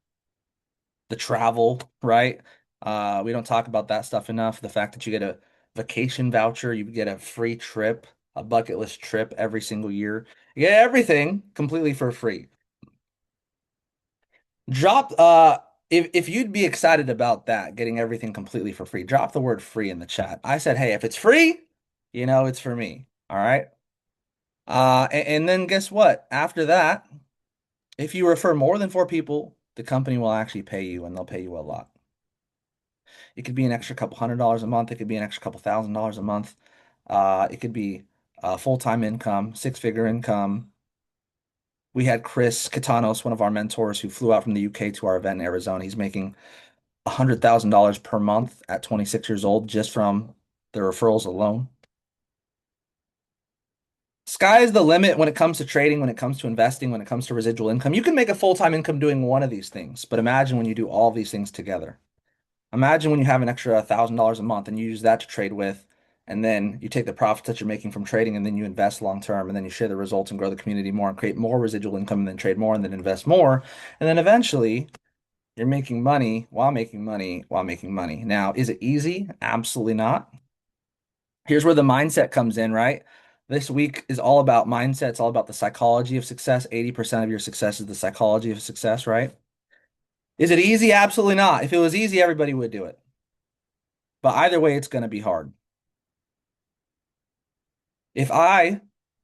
The travel, right? We don't talk about that stuff enough. The fact that you get a vacation voucher, you get a free trip, a bucket list trip every single year. You get everything completely for free. Drop if you'd be excited about that, getting everything completely for free, drop the word free in the chat. I said, hey, if it's free, it's for me. All right. And then guess what? After that, if you refer more than 4 people, the company will actually pay you and they'll pay you a lot. It could be an extra couple $100 a month, it could be an extra couple $1,000 a month. It could be full-time income, 6-figure income. We had Chris Katanos, one of our mentors, who flew out from the UK to our event in Arizona. He's making $100,000 per month at 26 years old just from the referrals alone. Sky is the limit when it comes to trading, when it comes to investing, when it comes to residual income. You can make a full-time income doing one of these things, but imagine when you do all of these things together. Imagine when you have an extra $1,000 a month and you use that to trade with, and then you take the profits that you're making from trading and then you invest long term, and then you share the results and grow the community more and create more residual income and then trade more and then invest more. And then eventually you're making money while making money while making money. Now, is it easy? Absolutely not. Here's where the mindset comes in, right? This week is all about mindset. It's all about the psychology of success. 80% of your success is the psychology of success, right? Is it easy? Absolutely not. If it was easy, everybody would do it. But either way, it's going to be hard. If I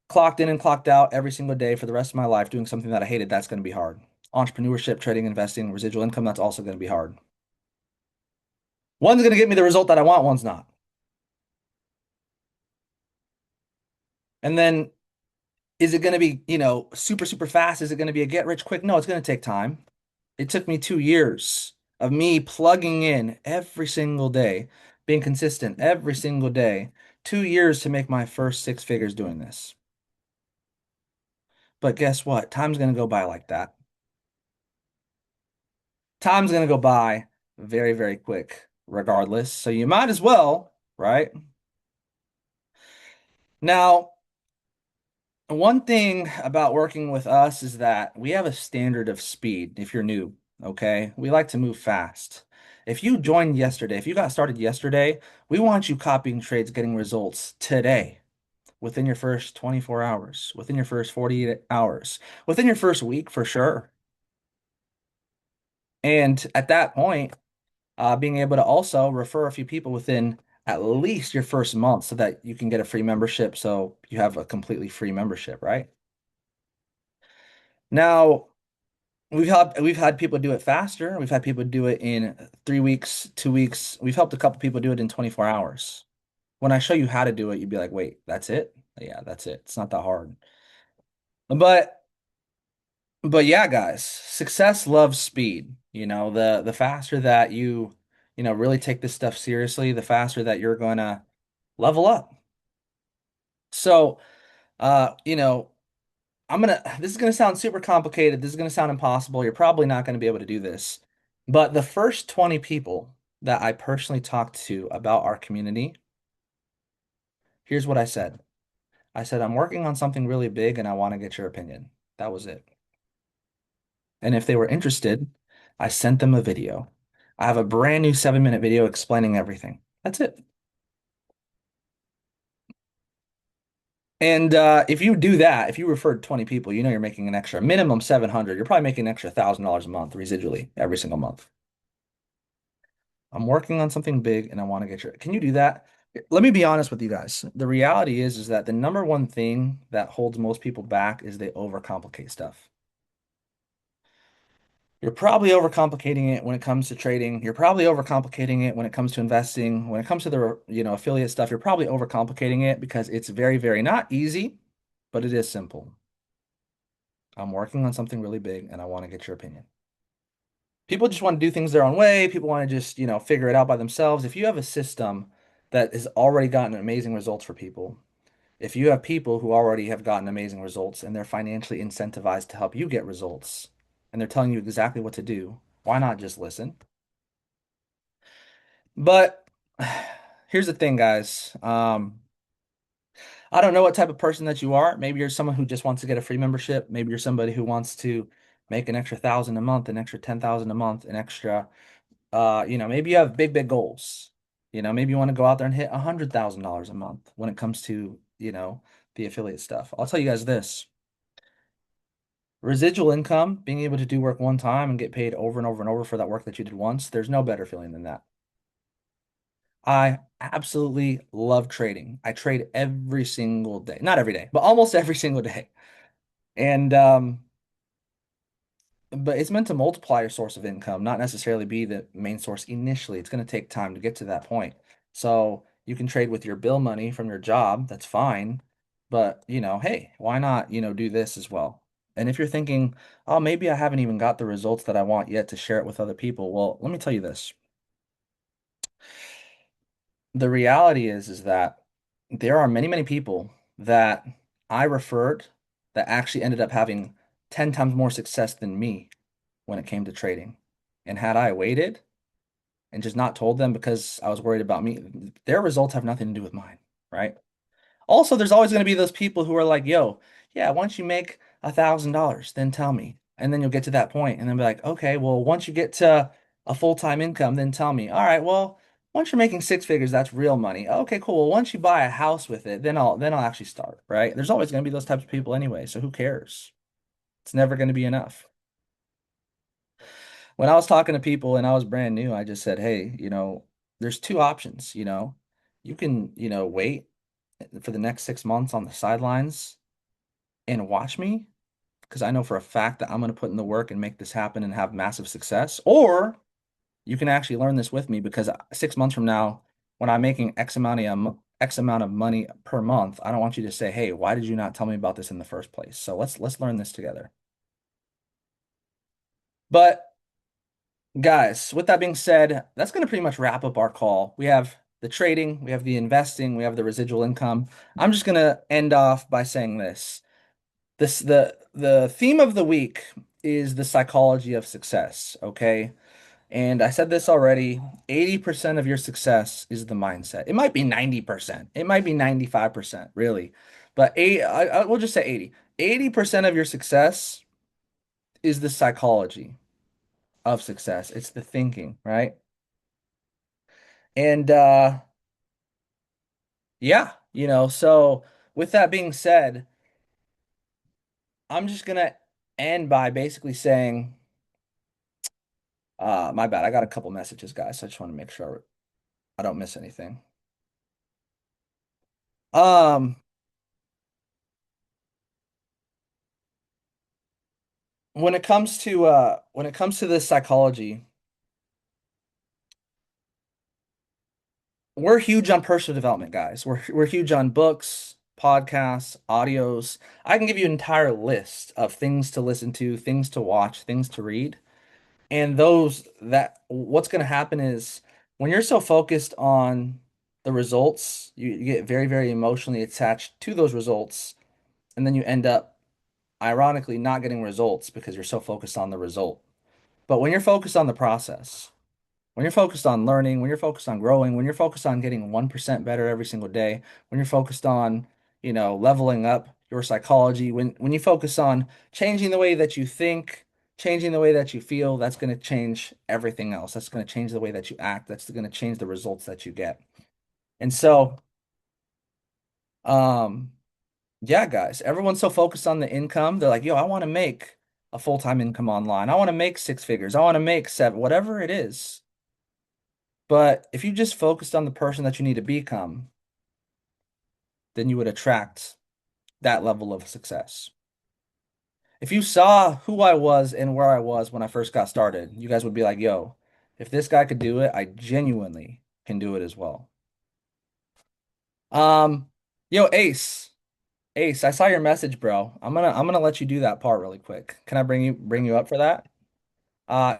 clocked in and clocked out every single day for the rest of my life doing something that I hated, that's going to be hard. Entrepreneurship, trading, investing, residual income, that's also going to be hard. One's going to get me the result that I want, one's not. And then is it going to be, super, super fast? Is it going to be a get rich quick? No, it's going to take time. It took me 2 years of me plugging in every single day, being consistent every single day. 2 years to make my first 6 figures doing this. But guess what? Time's going to go by like that. Time's going to go by very, very quick, regardless. So you might as well, right? Now, one thing about working with us is that we have a standard of speed if you're new, okay? We like to move fast. If you joined yesterday, if you got started yesterday, we want you copying trades, getting results today, within your first 24 hours, within your first 48 hours, within your first week for sure. And at that point, being able to also refer a few people within at least your first month so that you can get a free membership so you have a completely free membership, right? Now, we've had people do it faster. We've had people do it in 3 weeks, 2 weeks. We've helped a couple people do it in 24 hours. When I show you how to do it, you'd be like, wait, that's it? Yeah, that's it. It's not that hard. But but yeah, guys, success loves speed. The faster that you really take this stuff seriously, the faster that you're gonna level up. So, you know, this is gonna sound super complicated. This is gonna sound impossible. You're probably not gonna be able to do this. But the first 20 people that I personally talked to about our community, here's what I said. I said, I'm working on something really big and I want to get your opinion. That was it. And if they were interested, I sent them a video. I have a brand new 7-minute video explaining everything. That's it. And if you do that, if you referred 20 people, you're making an extra minimum 700. You're probably making an extra $1,000 a month residually every single month. I'm working on something big and I want to get your. Can you do that? Let me be honest with you guys. The reality is that the number one thing that holds most people back is they overcomplicate stuff. You're probably overcomplicating it when it comes to trading. You're probably overcomplicating it when it comes to investing. When it comes to the, affiliate stuff, you're probably overcomplicating it because it's very, very not easy, but it is simple. I'm working on something really big and I want to get your opinion. People just want to do things their own way. People want to just, figure it out by themselves. If you have a system that has already gotten amazing results for people, if you have people who already have gotten amazing results and they're financially incentivized to help you get results and they're telling you exactly what to do, why not just listen? But here's the thing, guys. I don't know what type of person that you are. Maybe you're someone who just wants to get a free membership. Maybe you're somebody who wants to make an extra 1,000 a month, an extra 10,000 a month, an extra, maybe you have big, big goals. Maybe you want to go out there and hit $100,000 a month when it comes to, the affiliate stuff. I'll tell you guys this. Residual income, being able to do work one time and get paid over and over and over for that work that you did once, there's no better feeling than that. I absolutely love trading. I trade every single day. Not every day, but almost every single day. And but it's meant to multiply your source of income, not necessarily be the main source initially. It's going to take time to get to that point. So you can trade with your bill money from your job, that's fine. But, hey, why not, do this as well? And if you're thinking, oh, maybe I haven't even got the results that I want yet to share it with other people, well, let me tell you this. The reality is that there are many, many people that I referred that actually ended up having 10 times more success than me when it came to trading. And had I waited and just not told them because I was worried about me, their results have nothing to do with mine, right? Also, there's always going to be those people who are like, yo, yeah, once you make $1,000, then tell me. And then you'll get to that point and then be like, okay, well, once you get to a full-time income, then tell me. All right, well, once you're making six figures, that's real money. Okay, cool. Well, once you buy a house with it, then I'll actually start, right? There's always going to be those types of people anyway, so who cares? It's never going to be enough. When I was talking to people and I was brand new, I just said, hey, there's two options, you can, wait for the next 6 months on the sidelines and watch me because I know for a fact that I'm going to put in the work and make this happen and have massive success. Or you can actually learn this with me because 6 months from now, when I'm making X amount of money per month, I don't want you to say, "Hey, why did you not tell me about this in the first place?" So let's learn this together. But guys, with that being said, that's going to pretty much wrap up our call. We have the trading, we have the investing, we have the residual income. I'm just going to end off by saying this. The theme of the week is the psychology of success, okay? And I said this already, 80% of your success is the mindset. It might be 90%. It might be 95%, really. But we'll just say 80. 80% of your success is the psychology of success. It's the thinking, right? And yeah, so with that being said, I'm just gonna end by basically saying, my bad. I got a couple messages, guys. So I just want to make sure I don't miss anything. Um, when it comes to this psychology, we're huge on personal development, guys. We're huge on books, podcasts, audios. I can give you an entire list of things to listen to, things to watch, things to read. And what's going to happen is when you're so focused on the results, you get very, very emotionally attached to those results, and then you end up ironically not getting results because you're so focused on the result. But when you're focused on the process, when you're focused on learning, when you're focused on growing, when you're focused on getting 1% better every single day, when you're focused on, leveling up your psychology, when you focus on changing the way that you think, changing the way that you feel, that's going to change everything else. That's going to change the way that you act. That's going to change the results that you get. And so, um, yeah, guys, everyone's so focused on the income. They're like, yo, I want to make a full-time income online. I want to make six figures. I want to make seven, whatever it is. But if you just focused on the person that you need to become, then you would attract that level of success. If you saw who I was and where I was when I first got started, you guys would be like, yo, if this guy could do it, I genuinely can do it as well. Um, yo, Ace. Ace, I saw your message, bro. I'm gonna let you do that part really quick. Can I bring you up for that? Uh,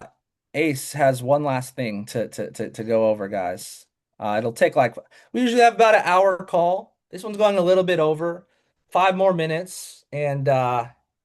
Ace has one last thing to go over, guys. It'll take we usually have about an hour call. This one's going a little bit over, 5 more minutes, and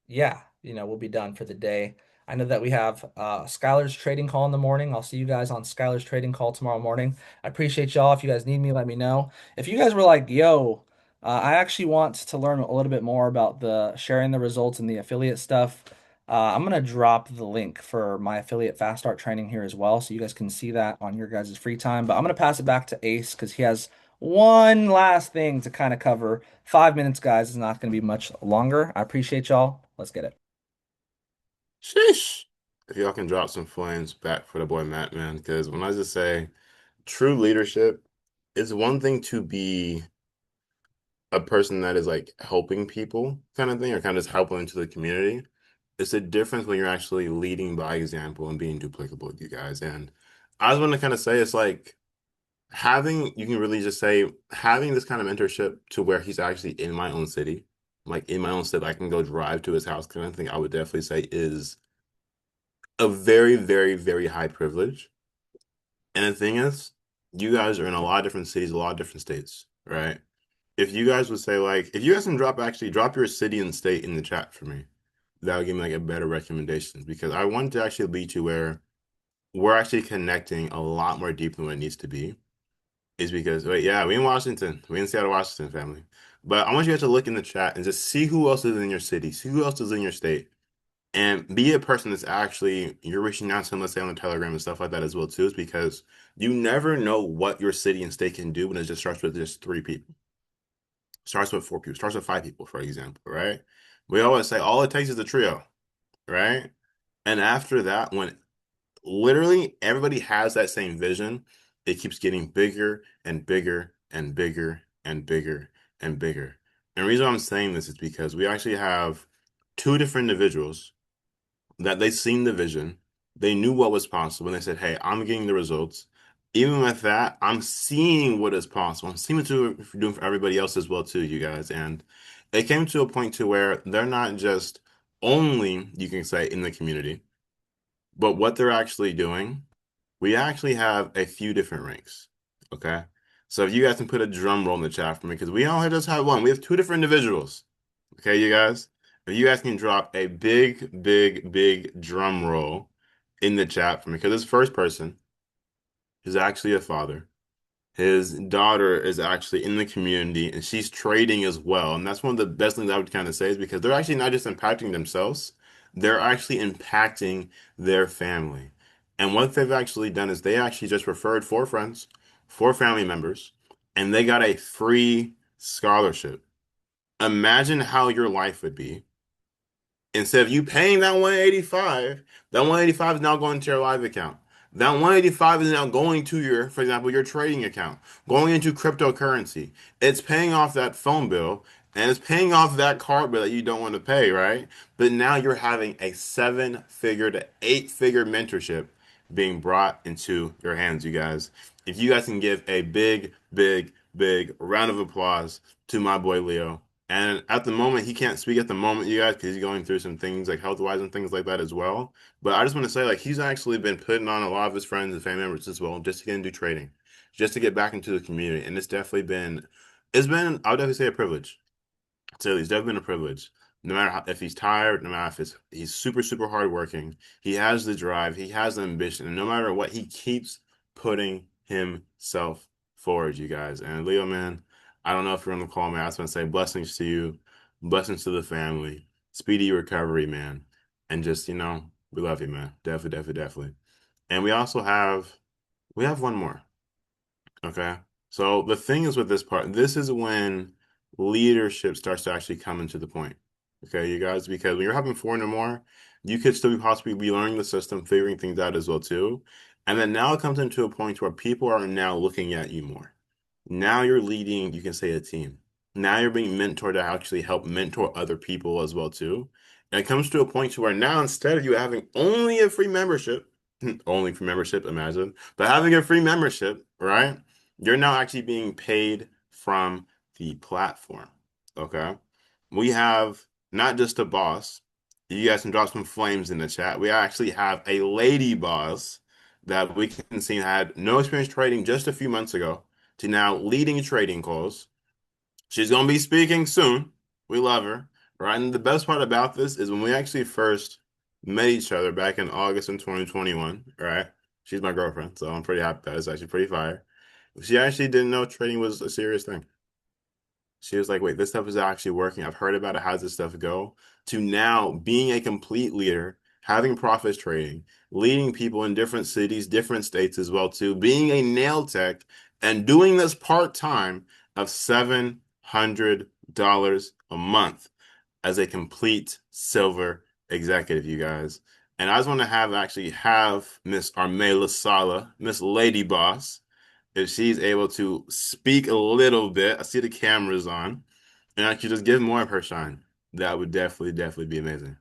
yeah, we'll be done for the day. I know that we have Skylar's trading call in the morning. I'll see you guys on Skylar's trading call tomorrow morning. I appreciate y'all. If you guys need me, let me know. If you guys were like, yo, I actually want to learn a little bit more about the sharing the results and the affiliate stuff. I'm gonna drop the link for my affiliate fast start training here as well, so you guys can see that on your guys' free time. But I'm gonna pass it back to Ace because he has one last thing to kind of cover. 5 minutes, guys, is not gonna be much longer. I appreciate y'all. Let's get it. Sheesh. If y'all can drop some flames back for the boy Matt, man, because when I just say true leadership, it's one thing to be a person that is like helping people kind of thing or kind of just helping into the community. It's a difference when you're actually leading by example and being duplicable with you guys. And I just want to kind of say it's like you can really just say having this kind of mentorship to where he's actually in my own city, like in my own state, I can go drive to his house kind of thing, I would definitely say is a very, very, very high privilege. And the thing is, you guys are in a lot of different cities, a lot of different states, right? If you guys would say like, if you guys can drop your city and state in the chat for me, that would give me like a better recommendation because I want to actually lead to where we're actually connecting a lot more deep than what it needs to be. Is because wait, yeah, we in Washington, we in Seattle, Washington, family. But I want you guys to look in the chat and just see who else is in your city, see who else is in your state, and be a person that's actually you're reaching out to them, let's say on the Telegram and stuff like that as well too, is because you never know what your city and state can do when it just starts with just 3 people, starts with 4 people, starts with 5 people, for example, right? We always say all it takes is a trio, right? And after that, when literally everybody has that same vision, it keeps getting bigger and bigger and bigger and bigger and bigger. And the reason I'm saying this is because we actually have two different individuals that they seen the vision, they knew what was possible, and they said, "Hey, I'm getting the results." Even with that, I'm seeing what is possible. I'm seeing what you're doing for everybody else as well too, you guys. And it came to a point to where they're not just only, you can say, in the community, but what they're actually doing. We actually have a few different ranks. Okay. So if you guys can put a drum roll in the chat for me, because we only just have one. We have two different individuals. Okay, you guys. If you guys can drop a big, big, big drum roll in the chat for me because this first person is actually a father. His daughter is actually in the community and she's trading as well. And that's one of the best things I would kind of say is because they're actually not just impacting themselves, they're actually impacting their family. And what they've actually done is they actually just referred four friends, four family members, and they got a free scholarship. Imagine how your life would be instead of you paying that 185, that 185 is now going to your live account. That 185 is now going to your, for example, your trading account, going into cryptocurrency. It's paying off that phone bill and it's paying off that card bill that you don't want to pay, right? But now you're having a seven-figure to eight-figure mentorship being brought into your hands, you guys. If you guys can give a big, big, big round of applause to my boy Leo. And at the moment, he can't speak at the moment, you guys, because he's going through some things like health-wise and things like that as well. But I just want to say, like, he's actually been putting on a lot of his friends and family members as well, just to get into trading, just to get back into the community. And it's been, I would definitely say a privilege. So it's definitely been a privilege. No matter how, if he's tired, no matter if he's super, super hardworking, he has the drive, he has the ambition, and no matter what, he keeps putting himself forward, you guys. And Leo, man, I don't know if you're on the call, man. I just want to say blessings to you, blessings to the family, speedy recovery, man. And just, we love you, man. Definitely, definitely, definitely. And we have one more. Okay. So the thing is with this part, this is when leadership starts to actually come into the point. Okay, you guys, because when you're having four and more, you could still possibly be learning the system, figuring things out as well too. And then now it comes into a point where people are now looking at you more. Now you're leading, you can say a team. Now you're being mentored to actually help mentor other people as well too. And it comes to a point to where now instead of you having only a free membership, only free membership, imagine, but having a free membership, right? You're now actually being paid from the platform. Okay. We have not just a boss. You guys can drop some flames in the chat. We actually have a lady boss that we can see had no experience trading just a few months ago to now leading trading calls. She's going to be speaking soon. We love her. Right. And the best part about this is when we actually first met each other back in August in 2021, right? She's my girlfriend, so I'm pretty happy that it's actually pretty fire. She actually didn't know trading was a serious thing. She was like, wait, this stuff is actually working. I've heard about it. How does this stuff go? To now being a complete leader, having profits trading, leading people in different cities, different states as well, too, being a nail tech and doing this part-time of $700 a month as a complete silver executive, you guys. And I just want to have Miss Armela Sala, Miss Lady Boss, if she's able to speak a little bit. I see the cameras on, and actually just give more of her shine. That would definitely, definitely be amazing.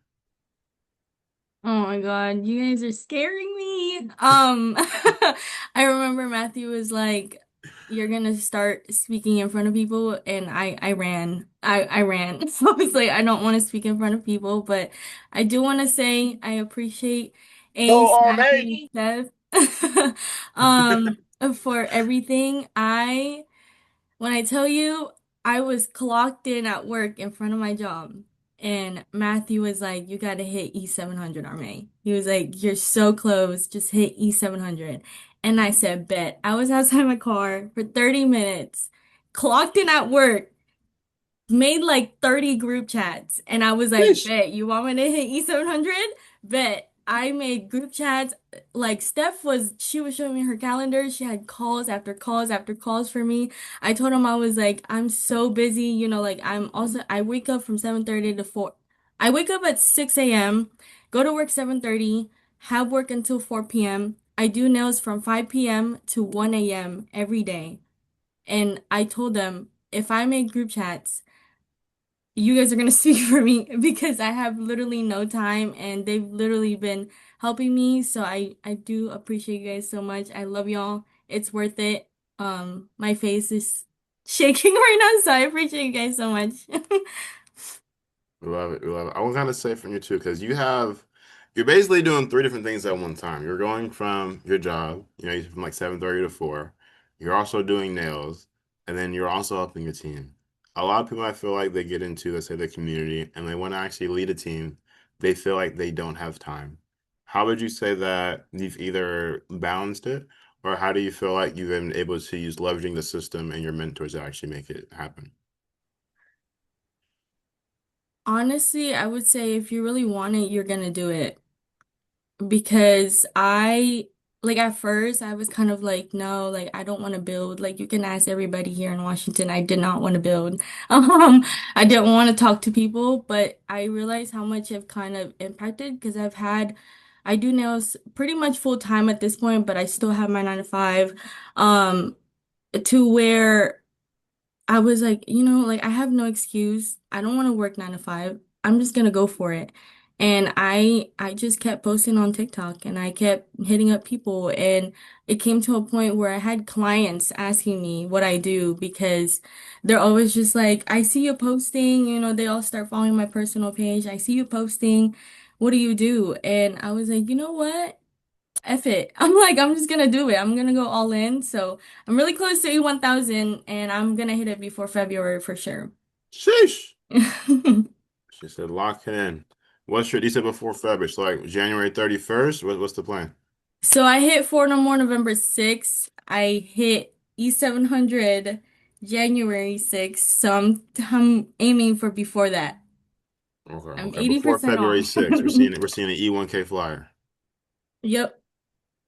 Oh my God, you guys are scaring me. I remember Matthew was like, "You're gonna start speaking in front of people," and I ran. I ran. So I was like, I don't want to speak in front of people, but I do want to say I appreciate Ace, Matthew, and Steph, for everything. When I tell you, I was clocked in at work in front of my job, and Matthew was like, "You gotta hit E700, Arme." He was like, "You're so close, just hit E700." And I said, "Bet." I was outside my car for 30 minutes, clocked in at work, made like 30 group chats, and I was like, "Bet, you want me to hit E700?" Bet. I made group chats. Like she was showing me her calendar. She had calls after calls after calls for me. I told him I was like, I'm so busy, like I wake up from 7:30 to 4. I wake up at 6 a.m., go to work 7:30, have work until 4 p.m. I do nails from 5 p.m. to 1 a.m. every day. And I told them if I make group chats, you guys are gonna speak for me because I have literally no time and they've literally been helping me. So I do appreciate you guys so much. I love y'all. It's worth it. My face is shaking right now, so I appreciate you guys so much. We love it. We love it. I want to kind of say from you too, because you're basically doing three different things at one time. You're going from your job, from like 7:30 to 4. You're also doing nails, and then you're also helping your team. A lot of people I feel like they get into, let's say, the community, and they want to actually lead a team. They feel like they don't have time. how would you say that you've either balanced it, or how do you feel like you've been able to use leveraging the system and your mentors to actually make it happen? Honestly, I would say if you really want it, you're gonna do it. Because like at first I was kind of like, no, like I don't want to build. Like you can ask everybody here in Washington, I did not want to build. I didn't want to talk to people, but I realized how much I've kind of impacted because I do nails pretty much full time at this point, but I still have my 9 to 5. Um, to where I was like, like I have no excuse. I don't want to work 9 to 5. I'm just gonna go for it. And I just kept posting on TikTok and I kept hitting up people and it came to a point where I had clients asking me what I do because they're always just like, I see you posting, they all start following my personal page. I see you posting. What do you do? And I was like, you know what? F it. I'm like, I'm just gonna do it. I'm gonna go all in. So I'm really close to A1000 and I'm gonna hit it before February for sure. Sheesh. She said, lock it in. What's your, you said before February, so like January 31st? What's the plan? So I hit For No More November 6th. I hit E700 January 6th. So I'm aiming for before that. Okay, I'm okay. Before 80% February off. 6th, we're seeing an E1K flyer. Yep.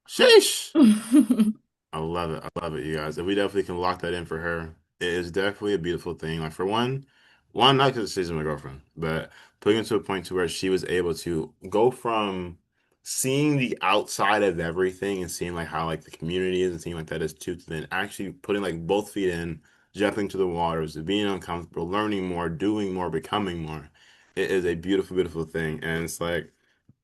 Sheesh. I love it. I love it, you guys. And we definitely can lock that in for her. It is definitely a beautiful thing. Like for one, not because she's my girlfriend, but putting it to a point to where she was able to go from seeing the outside of everything and seeing like how like the community is and seeing like that is too, to then actually putting like both feet in, jumping to the waters, being uncomfortable, learning more, doing more, becoming more. It is a beautiful, beautiful thing. And it's like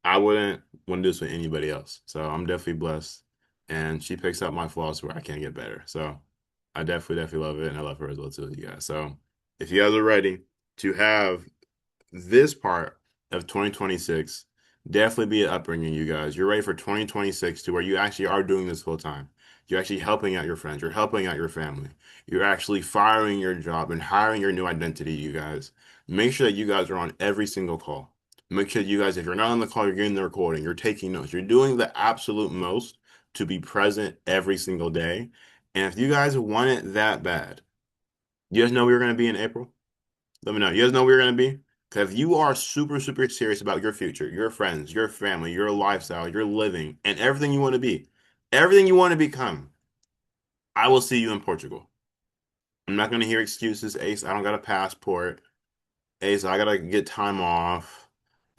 I wouldn't want to do this with anybody else. So I'm definitely blessed. And she picks up my flaws where I can get better. So I definitely, definitely love it. And I love her as well too, you guys. So if you guys are ready to have this part of 2026 definitely be an upbringing, you guys. You're ready for 2026 to where you actually are doing this full time. You're actually helping out your friends. You're helping out your family. You're actually firing your job and hiring your new identity, you guys. Make sure that you guys are on every single call. Make sure you guys, if you're not on the call, you're getting the recording, you're taking notes, you're doing the absolute most to be present every single day. And if you guys want it that bad, you guys know we were going to be in April? Let me know. You guys know where you're going to be? Because if you are super, super serious about your future, your friends, your family, your lifestyle, your living, and everything you want to be, everything you want to become, I will see you in Portugal. I'm not going to hear excuses. Ace, I don't got a passport. Ace, I got to get time off.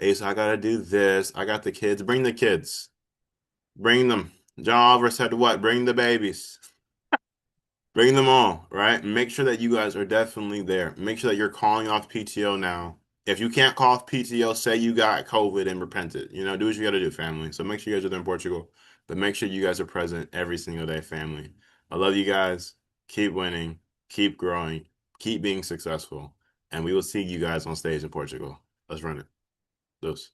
Ace, I got to do this. I got the kids. Bring the kids. Bring them. John Oliver said what? Bring the babies. Bring them all, right? Make sure that you guys are definitely there. Make sure that you're calling off PTO now. If you can't call off PTO, say you got COVID and repent it. Do what you got to do, family. So make sure you guys are there in Portugal, but make sure you guys are present every single day, family. I love you guys. Keep winning, keep growing, keep being successful, and we will see you guys on stage in Portugal. Let's run it. Los.